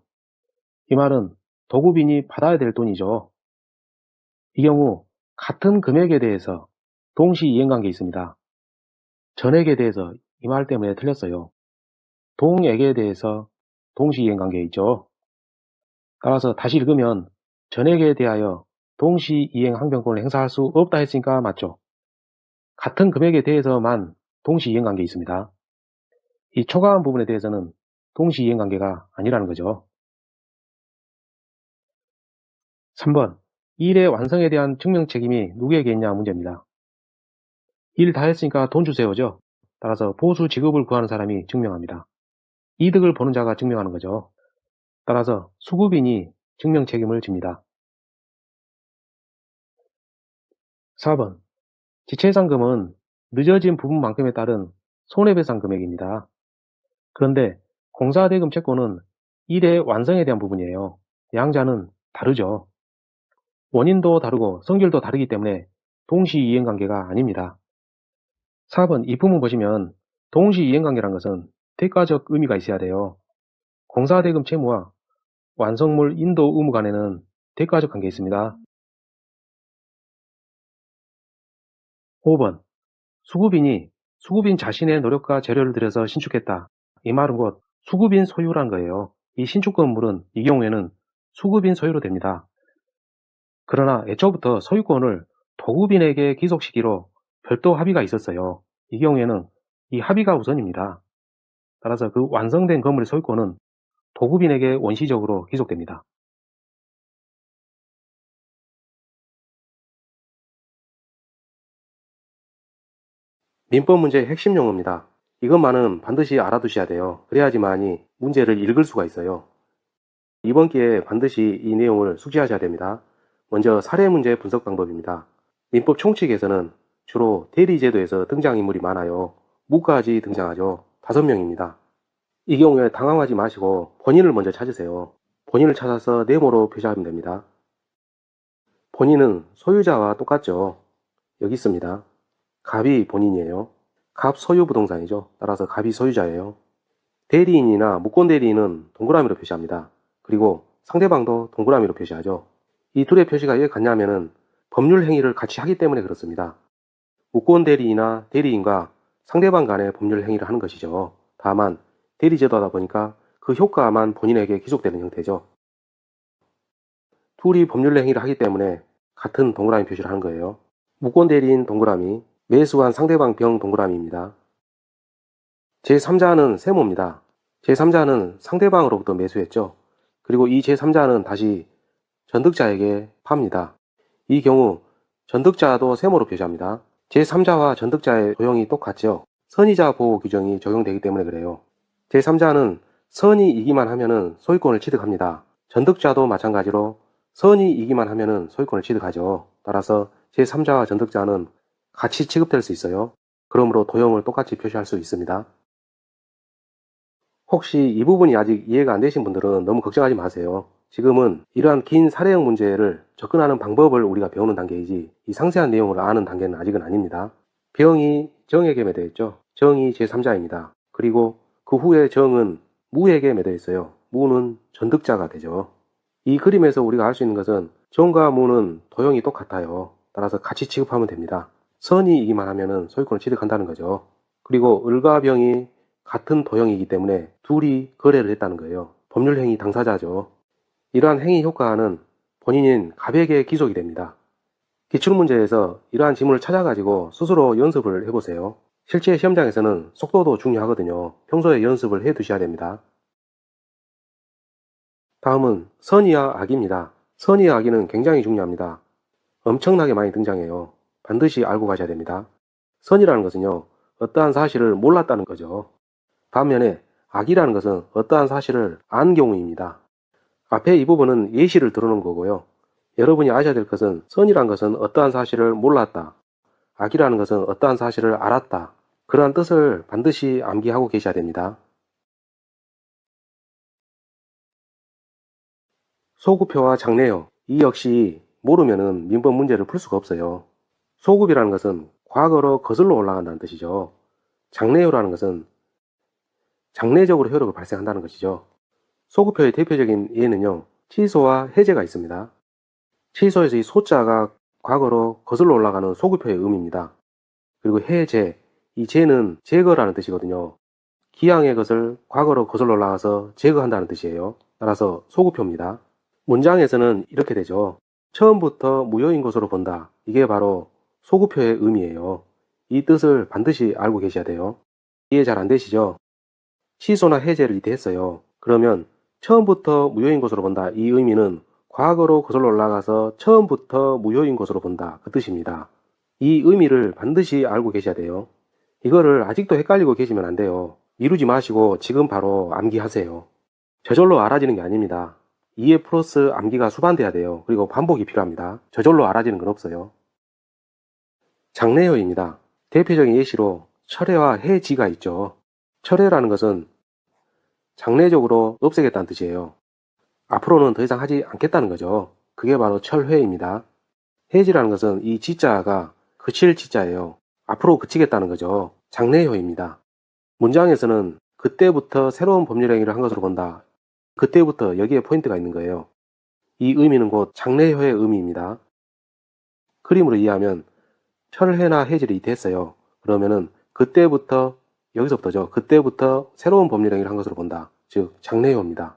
이 말은 도급인이 받아야 될 돈이죠. 이 경우 같은 금액에 대해서 동시이행관계 있습니다. 전액에 대해서 이 말 때문에 틀렸어요. 동액에 대해서 동시이행관계 있죠. 따라서 다시 읽으면 전액에 대하여 동시이행 항변권을 행사할 수 없다 했으니까 맞죠. 같은 금액에 대해서만 동시이행관계 있습니다. 이 초과한 부분에 대해서는 동시이행관계가 아니라는 거죠. 3번. 일의 완성에 대한 증명 책임이 누구에게 있냐 문제입니다. 일 다 했으니까 돈 주세요죠. 따라서 보수 지급을 구하는 사람이 증명합니다. 이득을 보는 자가 증명하는 거죠. 따라서 수급인이 증명 책임을 집니다. 4번. 지체상금은 늦어진 부분만큼에 따른 손해배상 금액입니다. 그런데 공사대금 채권은 일의 완성에 대한 부분이에요. 양자는 다르죠. 원인도 다르고 성질도 다르기 때문에 동시이행관계가 아닙니다. 4번 이 부분 보시면 동시이행관계란 것은 대가적 의미가 있어야 돼요. 공사대금 채무와 완성물 인도 의무 간에는 대가적 관계 있습니다. 5번 수급인이 수급인 자신의 노력과 재료를 들여서 신축했다. 이 말은 곧 수급인 소유란 거예요. 이 신축 건물은 이 경우에는 수급인 소유로 됩니다. 그러나 애초부터 소유권을 도급인에게 귀속시키로 별도 합의가 있었어요. 이 경우에는 이 합의가 우선입니다. 따라서 그 완성된 건물의 소유권은 도급인에게 원시적으로 귀속됩니다. 민법 문제의 핵심 용어입니다. 이것만은 반드시 알아두셔야 돼요. 그래야지만이 문제를 읽을 수가 있어요. 이번 기회에 반드시 이 내용을 숙지하셔야 됩니다. 먼저 사례 문제 분석 방법입니다. 민법 총칙에서는 주로 대리제도에서 등장인물이 많아요. 무까지 등장하죠. 5명입니다. 이 경우에 당황하지 마시고 본인을 먼저 찾으세요. 본인을 찾아서 네모로 표시하면 됩니다. 본인은 소유자와 똑같죠. 여기 있습니다. 갑이 본인이에요. 갑 소유 부동산이죠. 따라서 갑이 소유자예요. 대리인이나 무권대리인은 동그라미로 표시합니다. 그리고 상대방도 동그라미로 표시하죠. 이 둘의 표시가 왜 같냐면은 법률 행위를 같이 하기 때문에 그렇습니다. 무권대리인이나 대리인과 상대방 간의 법률 행위를 하는 것이죠. 다만 대리제도다 보니까 그 효과만 본인에게 기속되는 형태죠. 둘이 법률 행위를 하기 때문에 같은 동그라미 표시를 하는 거예요. 무권대리인 동그라미, 매수한 상대방 병 동그라미입니다. 제3자는 세모입니다. 제3자는 상대방으로부터 매수했죠. 그리고 이 제3자는 다시 전득자에게 파입니다. 이 경우 전득자도 세모로 표시합니다. 제3자와 전득자의 도형이 똑같죠. 선의자 보호 규정이 적용되기 때문에 그래요. 제3자는 선이 이기만 하면은 소유권을 취득합니다. 전득자도 마찬가지로 선이 이기만 하면은 소유권을 취득하죠. 따라서 제3자와 전득자는 같이 취급될 수 있어요. 그러므로 도형을 똑같이 표시할 수 있습니다. 혹시 이 부분이 아직 이해가 안 되신 분들은 너무 걱정하지 마세요. 지금은 이러한 긴 사례형 문제를 접근하는 방법을 우리가 배우는 단계이지 이 상세한 내용을 아는 단계는 아직은 아닙니다. 병이 정에게 매여 있죠. 정이 제3자입니다. 그리고 그 후에 정은 무에게 매여 있어요. 무는 전득자가 되죠. 이 그림에서 우리가 알 수 있는 것은 정과 무는 도형이 똑같아요. 따라서 같이 취급하면 됩니다. 선이 이기만 하면 소유권을 취득한다는 거죠. 그리고 을과 병이 같은 도형이기 때문에 둘이 거래를 했다는 거예요. 법률행위 당사자죠. 이러한 행위 효과는 본인인 갑에게 기속이 됩니다. 기출문제에서 이러한 지문을 찾아가지고 스스로 연습을 해보세요. 실제 시험장에서는 속도도 중요하거든요. 평소에 연습을 해 두셔야 됩니다. 다음은 선의와 악입니다. 선의와 악의는 굉장히 중요합니다. 엄청나게 많이 등장해요. 반드시 알고 가셔야 됩니다. 선이라는 것은요, 어떠한 사실을 몰랐다는 거죠. 반면에 악이라는 것은 어떠한 사실을 안 경우입니다. 앞에 이 부분은 예시를 들어놓은 거고요. 여러분이 아셔야 될 것은 선이란 것은 어떠한 사실을 몰랐다. 악이라는 것은 어떠한 사실을 알았다. 그러한 뜻을 반드시 암기하고 계셔야 됩니다. 소구표와 장래요. 이 역시 모르면은 민법 문제를 풀 수가 없어요. 소급이라는 것은 과거로 거슬러 올라간다는 뜻이죠. 장래효라는 것은 장래적으로 효력을 발생한다는 것이죠. 소구표의 대표적인 예는요, 취소와 해제가 있습니다. 취소에서 이 소자가 과거로 거슬러 올라가는 소구표의 의미입니다. 그리고 해제, 이 제는 제거라는 뜻이거든요. 기왕의 것을 과거로 거슬러 올라가서 제거한다는 뜻이에요. 따라서 소구표입니다. 문장에서는 이렇게 되죠. 처음부터 무효인 것으로 본다. 이게 바로 소구표의 의미예요. 이 뜻을 반드시 알고 계셔야 돼요. 이해 잘 안 되시죠? 취소나 해제를 이때 했어요. 그러면 처음부터 무효인 것으로 본다. 이 의미는 과거로 거슬러 올라가서 처음부터 무효인 것으로 본다. 그 뜻입니다. 이 의미를 반드시 알고 계셔야 돼요. 이거를 아직도 헷갈리고 계시면 안 돼요. 미루지 마시고 지금 바로 암기하세요. 저절로 알아지는 게 아닙니다. 이해 플러스 암기가 수반돼야 돼요. 그리고 반복이 필요합니다. 저절로 알아지는 건 없어요. 장래효입니다. 대표적인 예시로 철회와 해지가 있죠. 철회라는 것은 장래적으로 없애겠다는 뜻이에요. 앞으로는 더 이상 하지 않겠다는 거죠. 그게 바로 철회입니다. 해지라는 것은 이 지자가 그칠 지자예요. 앞으로 그치겠다는 거죠. 장래효입니다. 문장에서는 그때부터 새로운 법률 행위를 한 것으로 본다. 그때부터 여기에 포인트가 있는 거예요. 이 의미는 곧 장래효의 의미입니다. 그림으로 이해하면 철회나 해지를 이때했어요. 그러면은 그때부터 여기서부터죠. 그때부터 새로운 법률 행위를 한 것으로 본다. 즉 장래효입니다.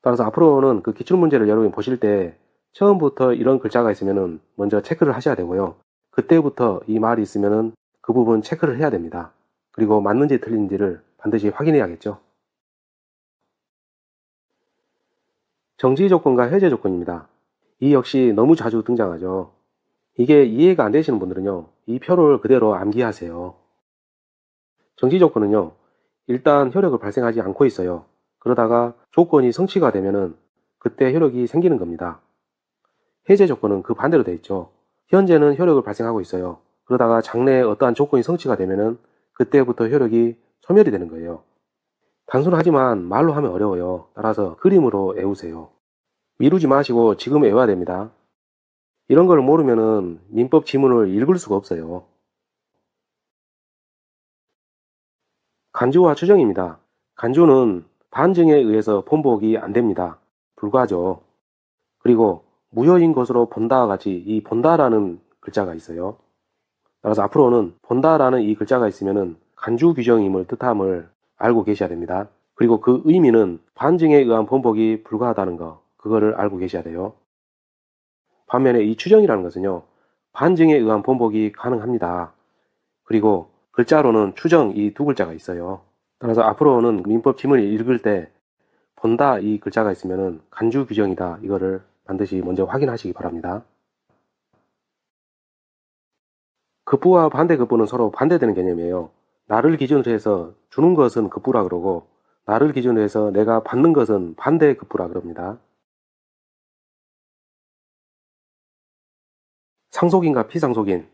따라서 앞으로는 그 기출문제를 여러분이 보실 때 처음부터 이런 글자가 있으면은 먼저 체크를 하셔야 되고요. 그때부터 이 말이 있으면은 그 부분 체크를 해야 됩니다. 그리고 맞는지 틀린지를 반드시 확인해야겠죠. 정지 조건과 해제 조건입니다. 이 역시 너무 자주 등장하죠. 이게 이해가 안 되시는 분들은요, 이 표를 그대로 암기하세요. 정지 조건은요, 일단 효력을 발생하지 않고 있어요. 그러다가 조건이 성취가 되면은 그때 효력이 생기는 겁니다. 해제 조건은 그 반대로 되어 있죠. 현재는 효력을 발생하고 있어요. 그러다가 장래에 어떠한 조건이 성취가 되면은 그때부터 효력이 소멸이 되는 거예요. 단순하지만 말로 하면 어려워요. 따라서 그림으로 외우세요. 미루지 마시고 지금 외워야 됩니다. 이런 걸 모르면은 민법 지문을 읽을 수가 없어요. 간주와 추정입니다. 간주는 반증에 의해서 번복이 안 됩니다. 불가하죠. 그리고 무효인 것으로 본다와 같이 이 본다라는 글자가 있어요. 따라서 앞으로는 본다라는 이 글자가 있으면은 간주 규정임을 뜻함을 알고 계셔야 됩니다. 그리고 그 의미는 반증에 의한 번복이 불가하다는 거, 그거를 알고 계셔야 돼요. 반면에 이 추정이라는 것은요, 반증에 의한 번복이 가능합니다. 그리고 글자로는 추정 이 두 글자가 있어요. 따라서 앞으로는 민법 지문을 읽을 때 본다 이 글자가 있으면은 간주 규정이다 이거를 반드시 먼저 확인하시기 바랍니다. 급부와 반대급부는 서로 반대되는 개념이에요. 나를 기준으로 해서 주는 것은 급부라 그러고, 나를 기준으로 해서 내가 받는 것은 반대급부라 그럽니다. 상속인과 피상속인.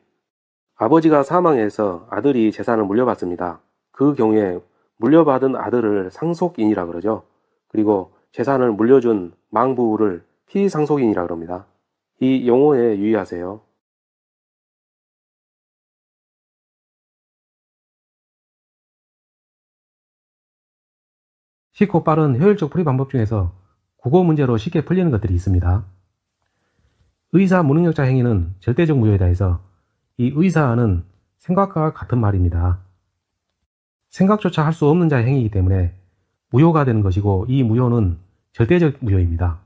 아버지가 사망해서 아들이 재산을 물려받습니다. 그 경우에 물려받은 아들을 상속인이라 그러죠. 그리고 재산을 물려준 망부를 피상속인이라 그럽니다. 이 용어에 유의하세요. 쉽고 빠른 효율적 풀이 방법 중에서 국어 문제로 쉽게 풀리는 것들이 있습니다. 의사 무능력자 행위는 절대적 무효이다 해서 이 의사는 생각과 같은 말입니다. 생각조차 할 수 없는 자의 행위이기 때문에 무효가 되는 것이고, 이 무효는 절대적 무효입니다.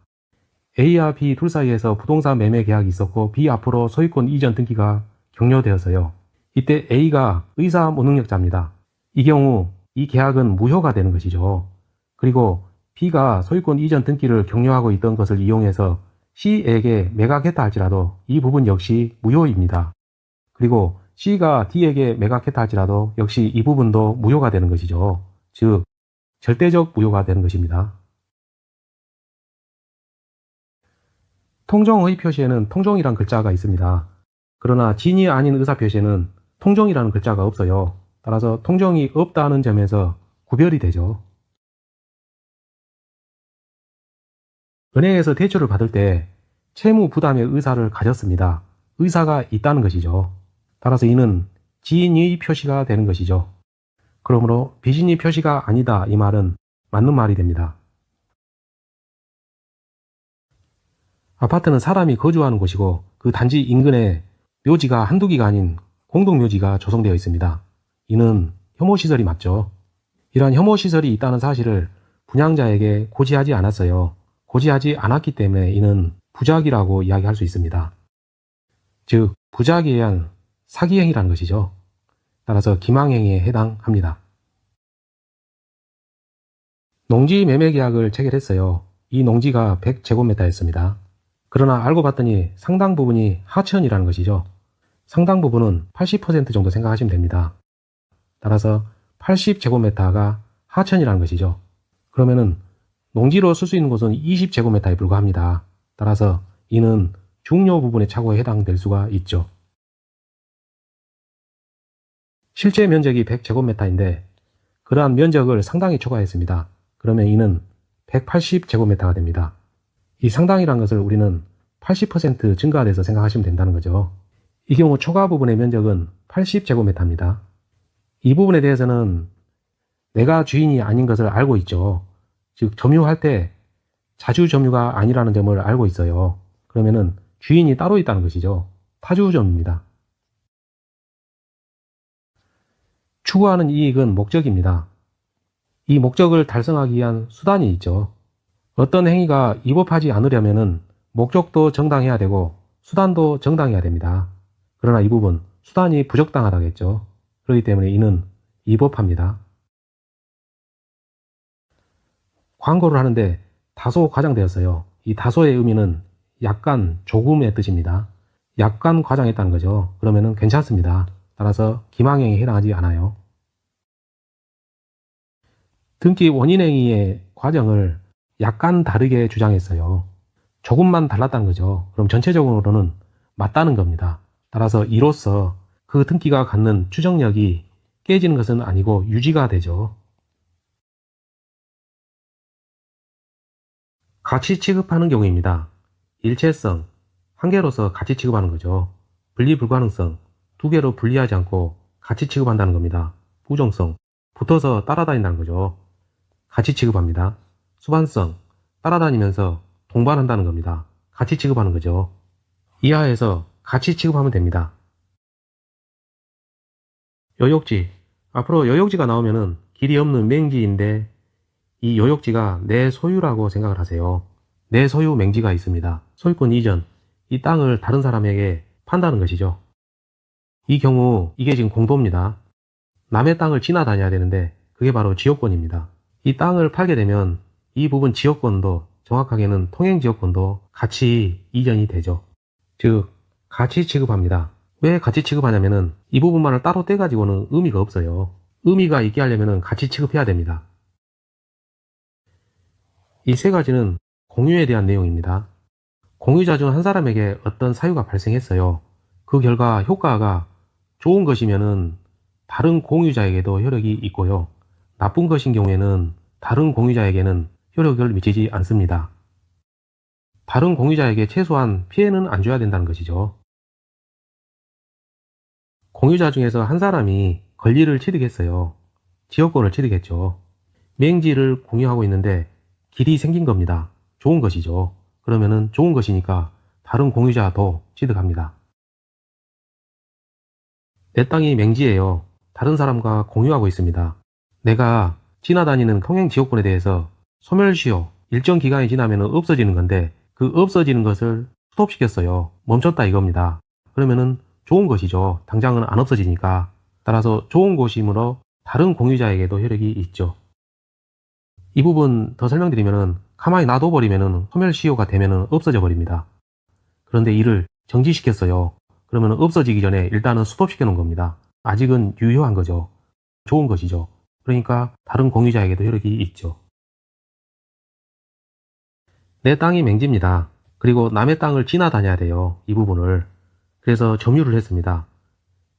A와 B 둘 사이에서 부동산 매매 계약이 있었고, B 앞으로 소유권 이전 등기가 격려되었어요. 이때 A가 의사 무능력자입니다. 이 경우 이 계약은 무효가 되는 것이죠. 그리고 B가 소유권 이전 등기를 격려하고 있던 것을 이용해서 C에게 매각했다 할지라도 이 부분 역시 무효입니다. 그리고 C가 D에게 매각했다 할지라도 역시 이 부분도 무효가 되는 것이죠. 즉, 절대적 무효가 되는 것입니다. 통정의 표시에는 통정이란 글자가 있습니다. 그러나 진이 아닌 의사 표시에는 통정이라는 글자가 없어요. 따라서 통정이 없다는 점에서 구별이 되죠. 은행에서 대출을 받을 때 채무 부담의 의사를 가졌습니다. 의사가 있다는 것이죠. 따라서 이는 지인의 표시가 되는 것이죠. 그러므로 비신의 표시가 아니다, 이 말은 맞는 말이 됩니다. 아파트는 사람이 거주하는 곳이고 그 단지 인근에 묘지가 한두 개가 아닌 공동묘지가 조성되어 있습니다. 이는 혐오시설이 맞죠. 이러한 혐오시설이 있다는 사실을 분양자에게 고지하지 않았어요. 고지하지 않았기 때문에 이는 부작이라고 이야기할 수 있습니다. 즉, 부작에 의한 사기행위라는 것이죠. 따라서 기망행위에 해당합니다. 농지 매매 계약을 체결했어요. 이 농지가 100제곱미터였습니다. 그러나 알고 봤더니 상당 부분이 하천이라는 것이죠. 상당 부분은 80% 정도 생각하시면 됩니다. 따라서 80제곱미터가 하천이라는 것이죠. 그러면은 농지로 쓸 수 있는 곳은 20제곱미터에 불과합니다. 따라서 이는 중요 부분의 착오에 해당될 수가 있죠. 실제 면적이 100제곱미터인데 그러한 면적을 상당히 초과했습니다. 그러면 이는 180제곱미터가 됩니다. 이 상당이라는 것을 우리는 80% 증가돼서 생각하시면 된다는 거죠. 이 경우 초과 부분의 면적은 80제곱미터입니다. 이 부분에 대해서는 내가 주인이 아닌 것을 알고 있죠. 즉, 점유할 때 자주 점유가 아니라는 점을 알고 있어요. 그러면은 주인이 따로 있다는 것이죠. 타주점입니다. 추구하는 이익은 목적입니다. 이 목적을 달성하기 위한 수단이 있죠. 어떤 행위가 위법하지 않으려면은 목적도 정당해야 되고 수단도 정당해야 됩니다. 그러나 이 부분 수단이 부적당하다겠죠. 그렇기 때문에 이는 위법합니다. 광고를 하는데 다소 과장되었어요. 이 다소의 의미는 약간, 조금의 뜻입니다. 약간 과장했다는 거죠. 그러면은 괜찮습니다. 따라서 기망행위에 해당하지 않아요. 등기 원인행위의 과정을 약간 다르게 주장했어요. 조금만 달랐다는 거죠. 그럼 전체적으로는 맞다는 겁니다. 따라서 이로써 그 등기가 갖는 추정력이 깨지는 것은 아니고 유지가 되죠. 같이 취급하는 경우입니다. 일체성, 한 개로서 같이 취급하는 거죠. 분리 불가능성, 두 개로 분리하지 않고 같이 취급한다는 겁니다. 부정성, 붙어서 따라다닌다는 거죠. 같이 취급합니다. 수반성, 따라다니면서 동반한다는 겁니다. 같이 취급하는 거죠. 이하에서 같이 취급하면 됩니다. 요역지, 앞으로 요역지가 나오면은 길이 없는 맹지인데 이 요역지가 내 소유라고 생각을 하세요. 내 소유 맹지가 있습니다. 소유권 이전, 이 땅을 다른 사람에게 판다는 것이죠. 이 경우 이게 지금 공도입니다. 남의 땅을 지나다녀야 되는데 그게 바로 지역권입니다. 이 땅을 팔게 되면 이 부분 지역권도 정확하게는 통행지역권도 같이 이전이 되죠. 즉 같이 취급합니다. 왜 같이 취급하냐면은 이 부분만을 따로 떼가지고는 의미가 없어요. 의미가 있게 하려면은 같이 취급해야 됩니다. 이 세 가지는 공유에 대한 내용입니다. 공유자 중 한 사람에게 어떤 사유가 발생했어요. 그 결과 효과가 좋은 것이면은 다른 공유자에게도 효력이 있고요. 나쁜 것인 경우에는 다른 공유자에게는 효력을 미치지 않습니다. 다른 공유자에게 최소한 피해는 안 줘야 된다는 것이죠. 공유자 중에서 한 사람이 권리를 취득했어요. 지역권을 취득했죠. 맹지를 공유하고 있는데 길이 생긴 겁니다. 좋은 것이죠. 그러면은 좋은 것이니까 다른 공유자도 취득합니다. 내 땅이 맹지예요. 다른 사람과 공유하고 있습니다. 내가 지나다니는 통행지역권에 대해서 소멸시효, 일정 기간이 지나면 없어지는 건데 그 없어지는 것을 스톱시켰어요. 멈췄다 이겁니다. 그러면은 좋은 것이죠. 당장은 안 없어지니까. 따라서 좋은 곳이므로 다른 공유자에게도 효력이 있죠. 이 부분 더 설명드리면은 가만히 놔둬버리면은 소멸시효가 되면은 없어져 버립니다. 그런데 이를 정지시켰어요. 그러면 없어지기 전에 일단은 스톱시켜 놓은 겁니다. 아직은 유효한 거죠. 좋은 것이죠. 그러니까 다른 공유자에게도 효력이 있죠. 내 땅이 맹지입니다. 그리고 남의 땅을 지나다녀야 돼요. 이 부분을. 그래서 점유를 했습니다.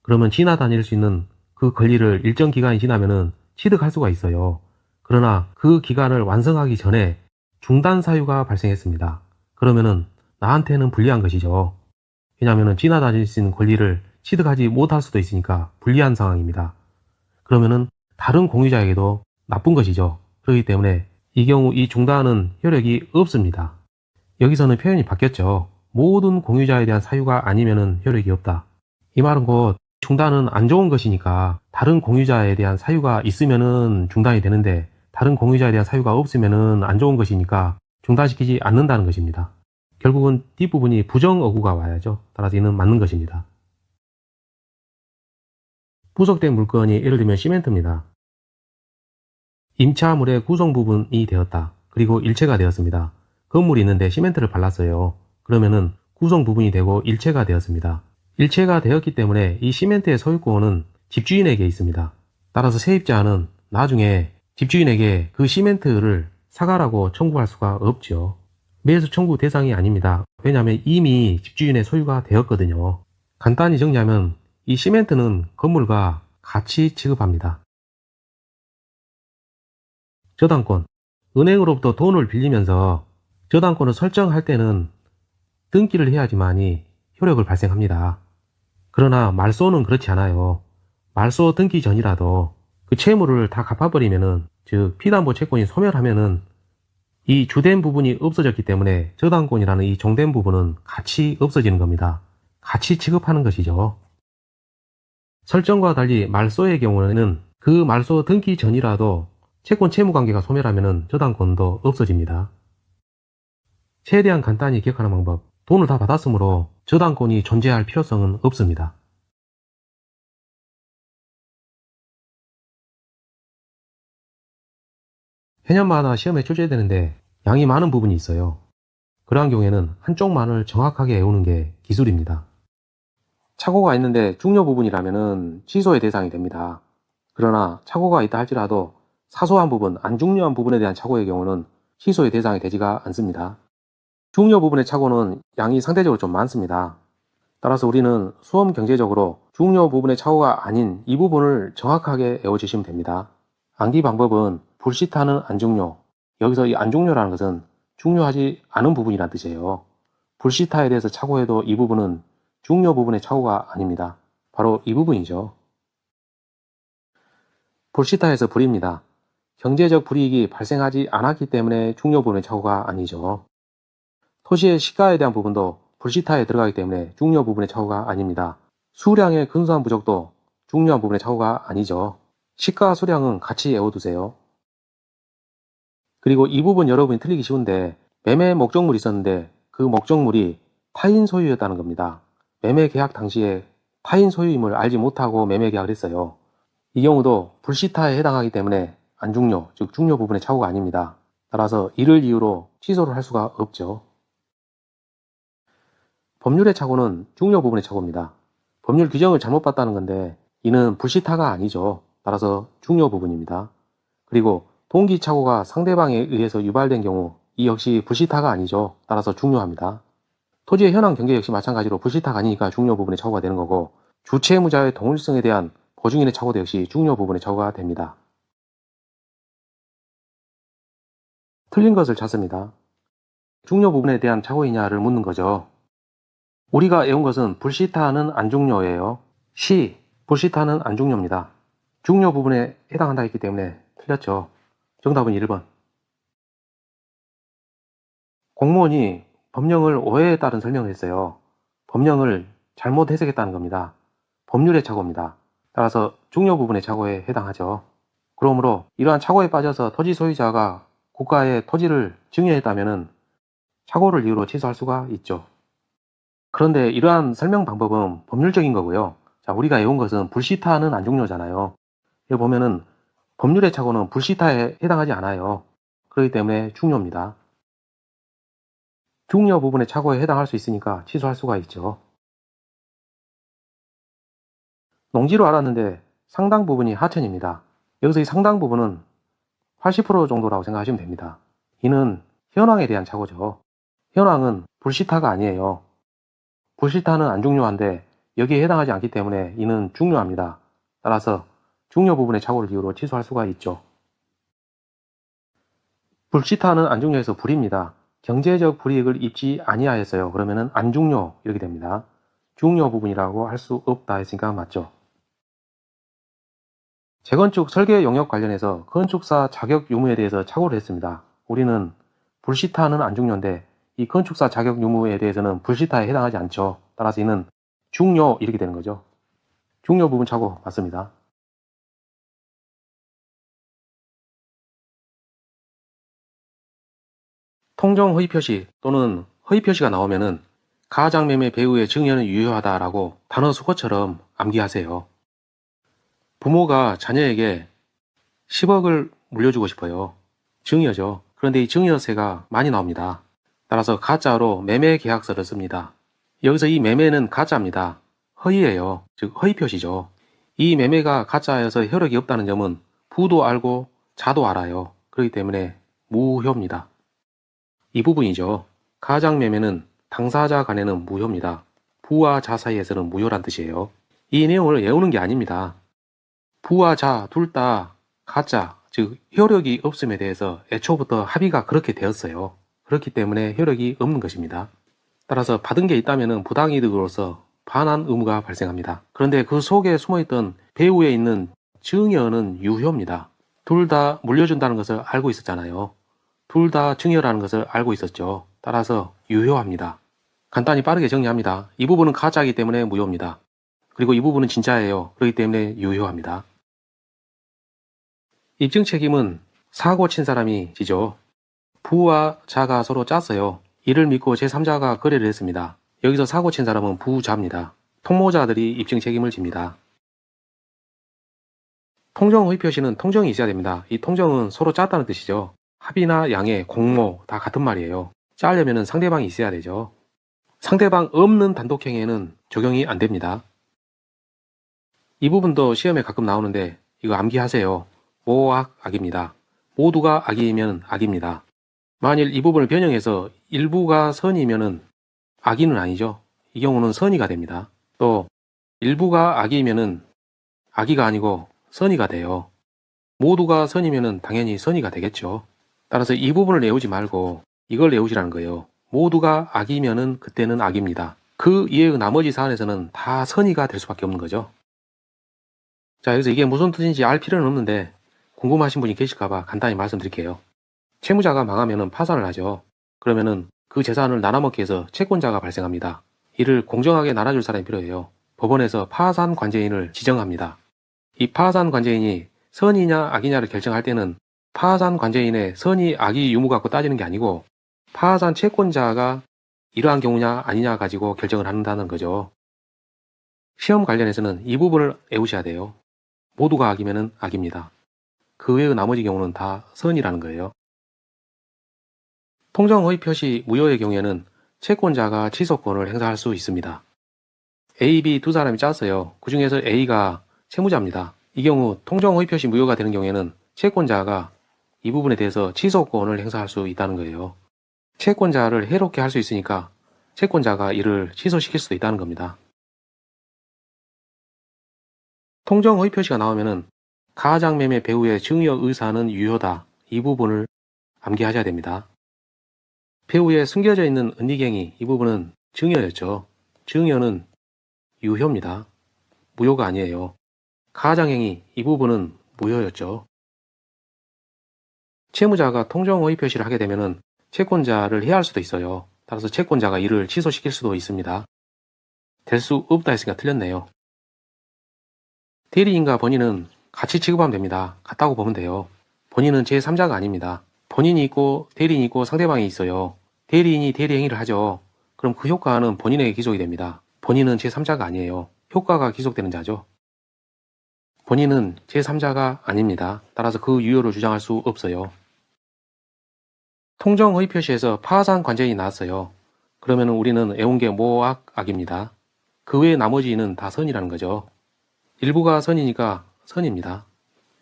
그러면 지나다닐 수 있는 그 권리를 일정 기간이 지나면은 취득할 수가 있어요. 그러나 그 기간을 완성하기 전에 중단 사유가 발생했습니다. 그러면은 나한테는 불리한 것이죠. 왜냐하면 지나다닐 수 있는 권리를 취득하지 못할 수도 있으니까 불리한 상황입니다. 그러면은 다른 공유자에게도 나쁜 것이죠. 그렇기 때문에 이 경우 이 중단은 효력이 없습니다. 여기서는 표현이 바뀌었죠. 모든 공유자에 대한 사유가 아니면은 효력이 없다. 이 말은 곧 중단은 안 좋은 것이니까 다른 공유자에 대한 사유가 있으면은 중단이 되는데 다른 공유자에 대한 사유가 없으면은 안 좋은 것이니까 중단시키지 않는다는 것입니다. 결국은 뒷부분이 부정어구가 와야죠. 따라서 이는 맞는 것입니다. 부속된 물건이 예를 들면 시멘트입니다. 임차물의 구성 부분이 되었다. 그리고 일체가 되었습니다. 건물이 있는데 시멘트를 발랐어요. 그러면은 구성 부분이 되고 일체가 되었습니다. 일체가 되었기 때문에 이 시멘트의 소유권은 집주인에게 있습니다. 따라서 세입자는 나중에 집주인에게 그 시멘트를 사가라고 청구할 수가 없죠. 매수 청구 대상이 아닙니다. 왜냐하면 이미 집주인의 소유가 되었거든요. 간단히 정리하면 이 시멘트는 건물과 같이 취급합니다. 저당권, 은행으로부터 돈을 빌리면서 저당권을 설정할 때는 등기를 해야지만이 효력을 발생합니다. 그러나 말소는 그렇지 않아요. 말소 등기 전이라도 그 채무를 다 갚아버리면은, 즉 피담보 채권이 소멸하면은 이 주된 부분이 없어졌기 때문에 저당권이라는 이 종된 부분은 같이 없어지는 겁니다. 같이 취급하는 것이죠. 설정과 달리 말소의 경우에는 그 말소 등기 전이라도 채권 채무 관계가 소멸하면은 저당권도 없어집니다. 최대한 간단히 기억하는 방법. 돈을 다 받았으므로 저당권이 존재할 필요성은 없습니다. 해년마다 시험에 출제되는데 양이 많은 부분이 있어요. 그러한 경우에는 한쪽만을 정확하게 외우는 게 기술입니다. 착오가 있는데 중요 부분이라면 취소의 대상이 됩니다. 그러나 착오가 있다 할지라도 사소한 부분, 안 중요한 부분에 대한 착오의 경우는 취소의 대상이 되지가 않습니다. 중요 부분의 착오는 양이 상대적으로 좀 많습니다. 따라서 우리는 수험 경제적으로 중요 부분의 착오가 아닌 이 부분을 정확하게 외워주시면 됩니다. 암기 방법은 불시타는 안중요. 여기서 이 안중요라는 것은 중요하지 않은 부분이란 뜻이에요. 불시타에 대해서 착오해도 이 부분은 중요 부분의 착오가 아닙니다. 바로 이 부분이죠. 불시타에서 불이입니다. 경제적 불이익이 발생하지 않았기 때문에 중요 부분의 착오가 아니죠. 토시의 시가에 대한 부분도 불시타에 들어가기 때문에 중요 부분의 착오가 아닙니다. 수량의 근소한 부족도 중요한 부분의 착오가 아니죠. 시가 수량은 같이 외워두세요. 그리고 이 부분 여러분이 틀리기 쉬운데 매매 목적물이 있었는데 그 목적물이 타인 소유였다는 겁니다. 매매 계약 당시에 타인 소유임을 알지 못하고 매매 계약을 했어요. 이 경우도 불시타에 해당하기 때문에 안중요, 즉 중요 부분의 착오가 아닙니다. 따라서 이를 이유로 취소를 할 수가 없죠. 법률의 착오는 중요 부분의 착오입니다. 법률 규정을 잘못 봤다는 건데 이는 불시타가 아니죠. 따라서 중요 부분입니다. 그리고 동기 착오가 상대방에 의해서 유발된 경우 이 역시 불시타가 아니죠. 따라서 중요합니다. 토지의 현황 경계 역시 마찬가지로 불시타가 아니니까 중요 부분의 착오가 되는 거고 주체무자의 동일성에 대한 보증인의 착오도 역시 중요 부분의 착오가 됩니다. 틀린 것을 찾습니다. 중요 부분에 대한 착오이냐를 묻는 거죠. 우리가 외운 것은 불시타는 안중요예요. 시, 불시타는 안중요입니다. 중요 부분에 해당한다 했기 때문에 틀렸죠. 정답은 1번. 공무원이 법령을 오해에 따른 설명을 했어요. 법령을 잘못 해석했다는 겁니다. 법률의 착오입니다. 따라서 중요 부분의 착오에 해당하죠. 그러므로 이러한 착오에 빠져서 토지 소유자가 국가에 토지를 증여했다면 착오를 이유로 취소할 수가 있죠. 그런데 이러한 설명 방법은 법률적인 거고요. 자, 우리가 외운 것은 불시타는 안중요잖아요. 여기 보면은 법률의 착오는 불시타에 해당하지 않아요. 그렇기 때문에 중요입니다. 중요 부분의 착오에 해당할 수 있으니까 취소할 수가 있죠. 농지로 알았는데 상당 부분이 하천입니다. 여기서 이 상당 부분은 80% 정도라고 생각하시면 됩니다. 이는 현황에 대한 착오죠. 현황은 불시타가 아니에요. 불시타는 안 중요한데 여기에 해당하지 않기 때문에 이는 중요합니다. 따라서 중요 부분의 착오를 이유로 취소할 수가 있죠. 불시타는 안 중요해서 불입니다. 경제적 불이익을 입지 아니하였어요. 그러면은 안 중요 이렇게 됩니다. 중요 부분이라고 할 수 없다 했으니까 맞죠. 재건축 설계 용역 관련해서 건축사 자격 유무에 대해서 착오를 했습니다. 우리는 불시타는 안 중요인데 이 건축사 자격 유무에 대해서는 불시타에 해당하지 않죠. 따라서 이는 중요 이렇게 되는 거죠. 중요 부분 착오 맞습니다. 통정 허위 표시 또는 허위 표시가 나오면은 가장매매 배후의 증여는 유효하다라고 단어 수거처럼 암기하세요. 부모가 자녀에게 10억을 물려주고 싶어요. 증여죠. 그런데 이 증여세가 많이 나옵니다. 따라서 가짜로 매매 계약서를 씁니다. 여기서 이 매매는 가짜입니다. 허위예요. 즉 허위 표시죠. 이 매매가 가짜여서 효력이 없다는 점은 부도 알고 자도 알아요. 그렇기 때문에 무효입니다. 이 부분이죠. 가장 매매는 당사자 간에는 무효입니다. 부와 자 사이에서는 무효란 뜻이에요. 이 내용을 외우는 게 아닙니다. 부와 자 둘 다 가짜, 즉 효력이 없음에 대해서 애초부터 합의가 그렇게 되었어요. 그렇기 때문에 효력이 없는 것입니다. 따라서 받은 게 있다면 부당이득으로서 반환 의무가 발생합니다. 그런데 그 속에 숨어있던 배후에 있는 증여는 유효입니다. 둘 다 물려준다는 것을 알고 있었잖아요. 둘 다 증여라는 것을 알고 있었죠. 따라서 유효합니다. 간단히 빠르게 정리합니다. 이 부분은 가짜이기 때문에 무효입니다. 그리고 이 부분은 진짜예요. 그렇기 때문에 유효합니다. 입증 책임은 사고 친 사람이 지죠. 부와 자가 서로 짰어요. 이를 믿고 제3자가 거래를 했습니다. 여기서 사고 친 사람은 부자입니다. 통모자들이 입증 책임을 집니다. 통정 허위 표시는 통정이 있어야 됩니다. 이 통정은 서로 짰다는 뜻이죠. 합의나 양해, 공모 다 같은 말이에요. 짜려면 상대방이 있어야 되죠. 상대방 없는 단독행위에는 적용이 안 됩니다. 이 부분도 시험에 가끔 나오는데 이거 암기하세요. 모악, 악입니다. 모두가 악이면 악입니다. 만일 이 부분을 변형해서 일부가 선이면은 악의는 아니죠. 이 경우는 선의가 됩니다. 또 일부가 악이면은 악의가 아니고 선의가 돼요. 모두가 선이면은 당연히 선의가 되겠죠. 따라서 이 부분을 외우지 말고 이걸 외우시라는 거예요. 모두가 악이면은 그때는 악입니다. 그 이외의 나머지 사안에서는 다 선의가 될 수밖에 없는 거죠. 자, 여기서 이게 무슨 뜻인지 알 필요는 없는데 궁금하신 분이 계실까봐 간단히 말씀드릴게요. 채무자가 망하면 파산을 하죠. 그러면은 그 재산을 나눠먹기 위해서 채권자가 발생합니다. 이를 공정하게 나눠줄 사람이 필요해요. 법원에서 파산 관제인을 지정합니다. 이 파산 관제인이 선이냐 악이냐를 결정할 때는 파산 관제인의 선의 악의 유무 갖고 따지는 게 아니고 파산 채권자가 이러한 경우냐 아니냐 가지고 결정을 한다는 거죠. 시험 관련해서는 이 부분을 외우셔야 돼요. 모두가 악이면 악입니다. 그 외의 나머지 경우는 다 선이라는 거예요. 통정허위 표시 무효의 경우에는 채권자가 취소권을 행사할 수 있습니다. A, B 두 사람이 짰어요. 그 중에서 A가 채무자입니다. 이 경우 통정허위 표시 무효가 되는 경우에는 채권자가 이 부분에 대해서 취소권을 행사할 수 있다는 거예요. 채권자를 해롭게 할 수 있으니까 채권자가 이를 취소시킬 수도 있다는 겁니다. 통정허위 표시가 나오면은 가장매매 배우의 증여 의사는 유효다. 이 부분을 암기하셔야 됩니다. 배우에 숨겨져 있는 은닉행위 이 부분은 증여였죠. 증여는 유효입니다. 무효가 아니에요. 가장행위 이 부분은 무효였죠. 채무자가 통정허위 표시를 하게 되면은 채권자를 해할 수도 있어요. 따라서 채권자가 이를 취소시킬 수도 있습니다. 될 수 없다 했으니까 틀렸네요. 대리인과 본인은 같이 취급하면 됩니다. 같다고 보면 돼요. 본인은 제3자가 아닙니다. 본인이 있고 대리인이 있고 상대방이 있어요. 대리인이 대리행위를 하죠. 그럼 그 효과는 본인에게 기속이 됩니다. 본인은 제3자가 아니에요. 효과가 기속되는 자죠. 본인은 제3자가 아닙니다. 따라서 그 유효를 주장할 수 없어요. 통정허위 표시에서 파산 관제인이 나왔어요. 그러면 우리는 애온게 모악악입니다. 그 외에 나머지는 다 선이라는 거죠. 일부가 선이니까 선입니다.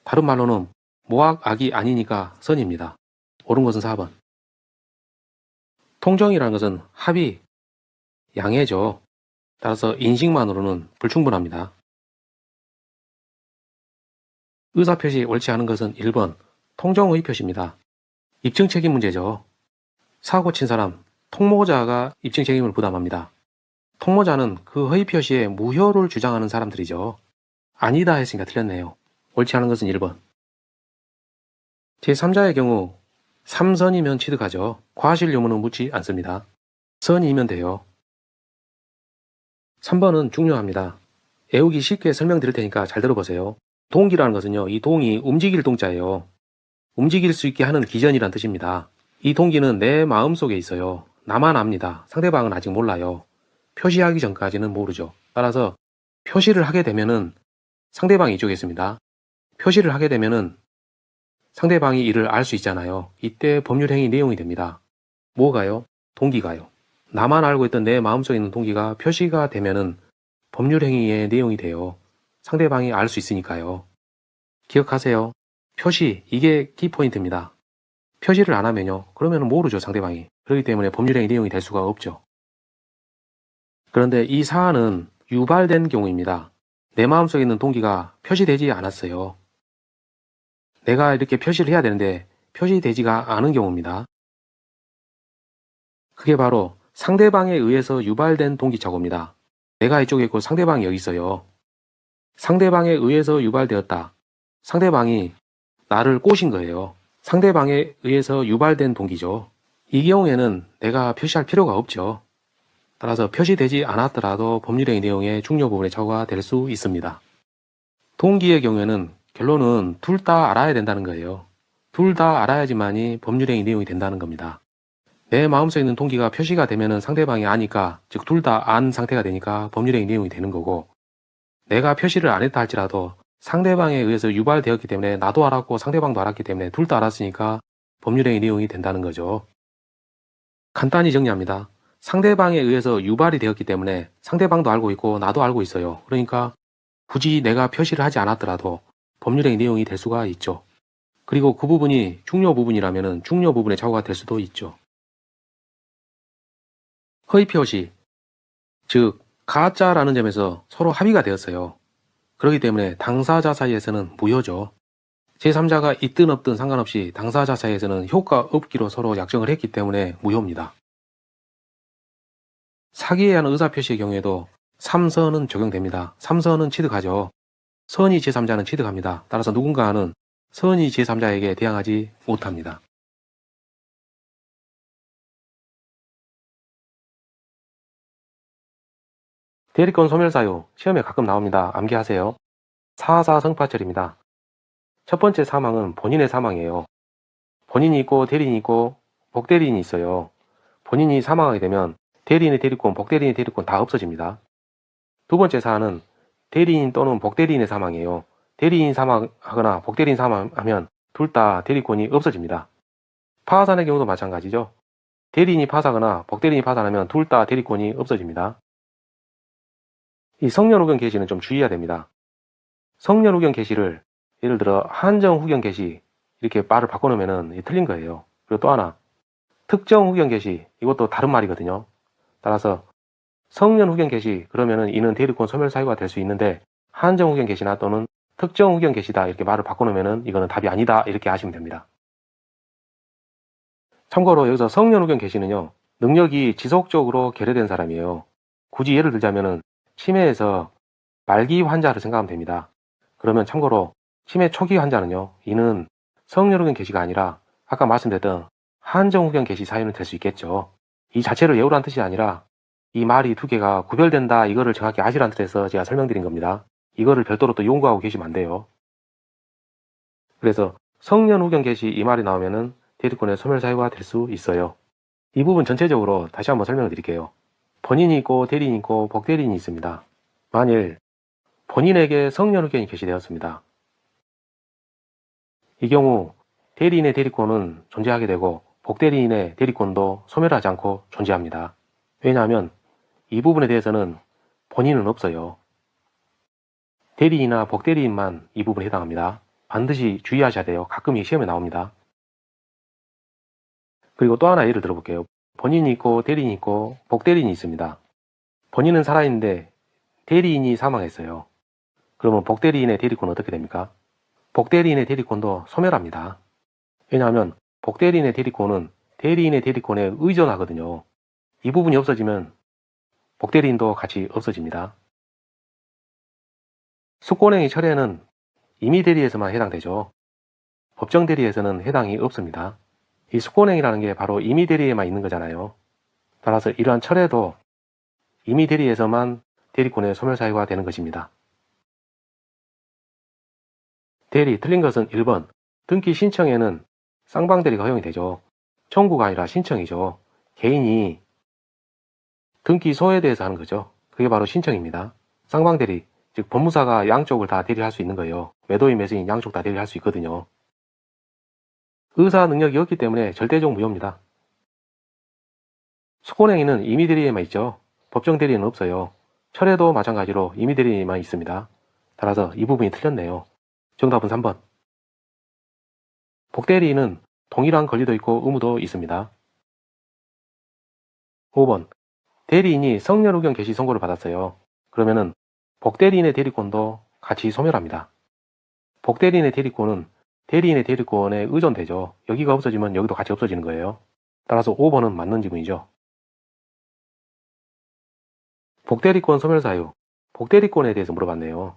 다른 말로는 모악악이 아니니까 선입니다. 옳은 것은 4번. 통정이라는 것은 합의, 양해죠. 따라서 인식만으로는 불충분합니다. 의사표시 옳지 않은 것은 1번 통정허위 표시입니다. 입증 책임 문제죠. 사고 친 사람, 통모자가 입증 책임을 부담합니다. 통모자는 그 허위 표시의 무효를 주장하는 사람들이죠. 아니다 했으니까 틀렸네요. 옳지 않은 것은 1번. 제3자의 경우 3선이면 취득하죠. 과실 유무는 묻지 않습니다. 선이면 돼요. 3번은 중요합니다. 애우기 쉽게 설명드릴 테니까 잘 들어보세요. 동기라는 것은요, 이 동이 움직일 동자예요. 움직일 수 있게 하는 기전이란 뜻입니다. 이 동기는 내 마음속에 있어요. 나만 압니다. 상대방은 아직 몰라요. 표시하기 전까지는 모르죠. 따라서 표시를 하게 되면은 상대방이 이쪽에 있습니다. 표시를 하게 되면은 상대방이 이를 알 수 있잖아요. 이때 법률행위 내용이 됩니다. 뭐가요? 동기가요. 나만 알고 있던 내 마음속에 있는 동기가 표시가 되면은 법률행위의 내용이 돼요. 상대방이 알 수 있으니까요. 기억하세요. 표시, 이게 키포인트입니다. 표시를 안 하면요. 그러면 모르죠, 상대방이. 그렇기 때문에 법률행위 내용이 될 수가 없죠. 그런데 이 사안은 유발된 경우입니다. 내 마음속에 있는 동기가 표시되지 않았어요. 내가 이렇게 표시를 해야 되는데 표시되지가 않은 경우입니다. 그게 바로 상대방에 의해서 유발된 동기착오입니다. 내가 이쪽에 있고 상대방이 여기 있어요. 상대방에 의해서 유발되었다. 상대방이 나를 꼬신 거예요. 상대방에 의해서 유발된 동기죠. 이 경우에는 내가 표시할 필요가 없죠. 따라서 표시되지 않았더라도 법률행위 내용의 중요 부분에 착오가 될 수 있습니다. 동기의 경우에는 결론은 둘 다 알아야 된다는 거예요. 둘 다 알아야지만이 법률행위 내용이 된다는 겁니다. 내 마음속에 있는 동기가 표시가 되면은 상대방이 아니까, 즉 둘 다 안 상태가 되니까 법률행위 내용이 되는 거고, 내가 표시를 안 했다 할지라도 상대방에 의해서 유발되었기 때문에 나도 알았고 상대방도 알았기 때문에 둘 다 알았으니까 법률행위 내용이 된다는 거죠. 간단히 정리합니다. 상대방에 의해서 유발이 되었기 때문에 상대방도 알고 있고 나도 알고 있어요. 그러니까 굳이 내가 표시를 하지 않았더라도 법률행위 내용이 될 수가 있죠. 그리고 그 부분이 중요 부분이라면 중요 부분의 착오가 될 수도 있죠. 허위 표시, 즉 가짜라는 점에서 서로 합의가 되었어요. 그렇기 때문에 당사자 사이에서는 무효죠. 제3자가 있든 없든 상관없이 당사자 사이에서는 효과 없기로 서로 약정을 했기 때문에 무효입니다. 사기에 의한 의사표시의 경우에도 3선은 적용됩니다. 3선은 취득하죠. 선의 제3자는 취득합니다. 따라서 누군가는 선의 제3자에게 대항하지 못합니다. 대리권 소멸사유 시험에 가끔 나옵니다. 암기하세요. 사사성파철입니다. 첫 번째 사망은 본인의 사망이에요. 본인이 있고 대리인이 있고 복대리인이 있어요. 본인이 사망하게 되면 대리인의 대리권, 복대리인의 대리권 다 없어집니다. 두 번째 사안은 대리인 또는 복대리인의 사망이에요. 대리인 사망하거나 복대리인 사망하면 둘 다 대리권이 없어집니다. 파산의 경우도 마찬가지죠. 대리인이 파사하거나 복대리인이 파산하면 둘 다 대리권이 없어집니다. 이 성년후견 개시는 좀 주의해야 됩니다. 성년후견 개시를 예를 들어 한정후견 개시 이렇게 말을 바꿔놓으면 틀린 거예요. 그리고 또 하나 특정후견 개시 이것도 다른 말이거든요. 따라서 성년후견 개시 그러면은 이는 대리권 소멸 사유가 될 수 있는데 한정후견 개시나 또는 특정후견 개시다 이렇게 말을 바꿔놓으면은 이거는 답이 아니다 이렇게 하시면 됩니다. 참고로 여기서 성년후견 개시는요 능력이 지속적으로 결여된 사람이에요. 굳이 예를 들자면은 치매에서 말기 환자를 생각하면 됩니다. 그러면 참고로 치매 초기 환자는요 이는 성년후견 개시가 아니라 아까 말씀드렸던 한정후견 개시 사유는 될 수 있겠죠. 이 자체를 예우란 뜻이 아니라 이 말이 두 개가 구별된다 이거를 정확히 아시라는 뜻에서 제가 설명드린 겁니다. 이거를 별도로 또 연구하고 계시면 안 돼요. 그래서 성년후견 개시 이 말이 나오면은 대리권의 소멸 사유가 될 수 있어요. 이 부분 전체적으로 다시 한번 설명을 드릴게요. 본인이 있고 대리인이 있고 복대리인이 있습니다. 만일 본인에게 성년후견이 개시되었습니다. 이 경우 대리인의 대리권은 존재하게 되고 복대리인의 대리권도 소멸하지 않고 존재합니다. 왜냐하면 이 부분에 대해서는 본인은 없어요. 대리인이나 복대리인만 이 부분에 해당합니다. 반드시 주의하셔야 돼요. 가끔 이 시험에 나옵니다. 그리고 또 하나 예를 들어볼게요. 본인이 있고 대리인이 있고 복대리인이 있습니다. 본인은 살아있는데 대리인이 사망했어요. 그러면 복대리인의 대리권은 어떻게 됩니까? 복대리인의 대리권도 소멸합니다. 왜냐하면 복대리인의 대리권은 대리인의 대리권에 의존하거든요. 이 부분이 없어지면 복대리인도 같이 없어집니다. 숙고행위 철회는 임의대리에서만 해당되죠. 법정대리에서는 해당이 없습니다. 이 숙고행위라는 게 바로 임의대리에만 있는 거잖아요. 따라서 이러한 철회도 임의대리에서만 대리권의 소멸사유가 되는 것입니다. 대리, 틀린 것은 1번. 등기 신청에는 쌍방대리가 허용이 되죠. 청구가 아니라 신청이죠. 개인이 등기 소에 대해서 하는 거죠. 그게 바로 신청입니다. 쌍방대리, 즉 법무사가 양쪽을 다 대리할 수 있는 거예요. 매도인, 매수인 양쪽 다 대리할 수 있거든요. 의사 능력이 없기 때문에 절대적 무효입니다. 숙고행위는 임의대리에만 있죠. 법정대리는 없어요. 철회도 마찬가지로 임의대리에만 있습니다. 따라서 이 부분이 틀렸네요. 정답은 3번. 복대리인은 동일한 권리도 있고 의무도 있습니다. 5번. 대리인이 성년후견 개시 선고를 받았어요. 그러면은 복대리인의 대리권도 같이 소멸합니다. 복대리인의 대리권은 대리인의 대리권에 의존되죠. 여기가 없어지면 여기도 같이 없어지는 거예요. 따라서 5번은 맞는 지문이죠. 복대리권 소멸사유. 복대리권에 대해서 물어봤네요.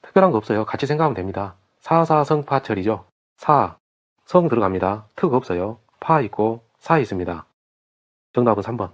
특별한 거 없어요. 같이 생각하면 됩니다. 사사성파철이죠. 사, 성 들어갑니다. 특 없어요. 파 있고 사 있습니다. 정답은 3번.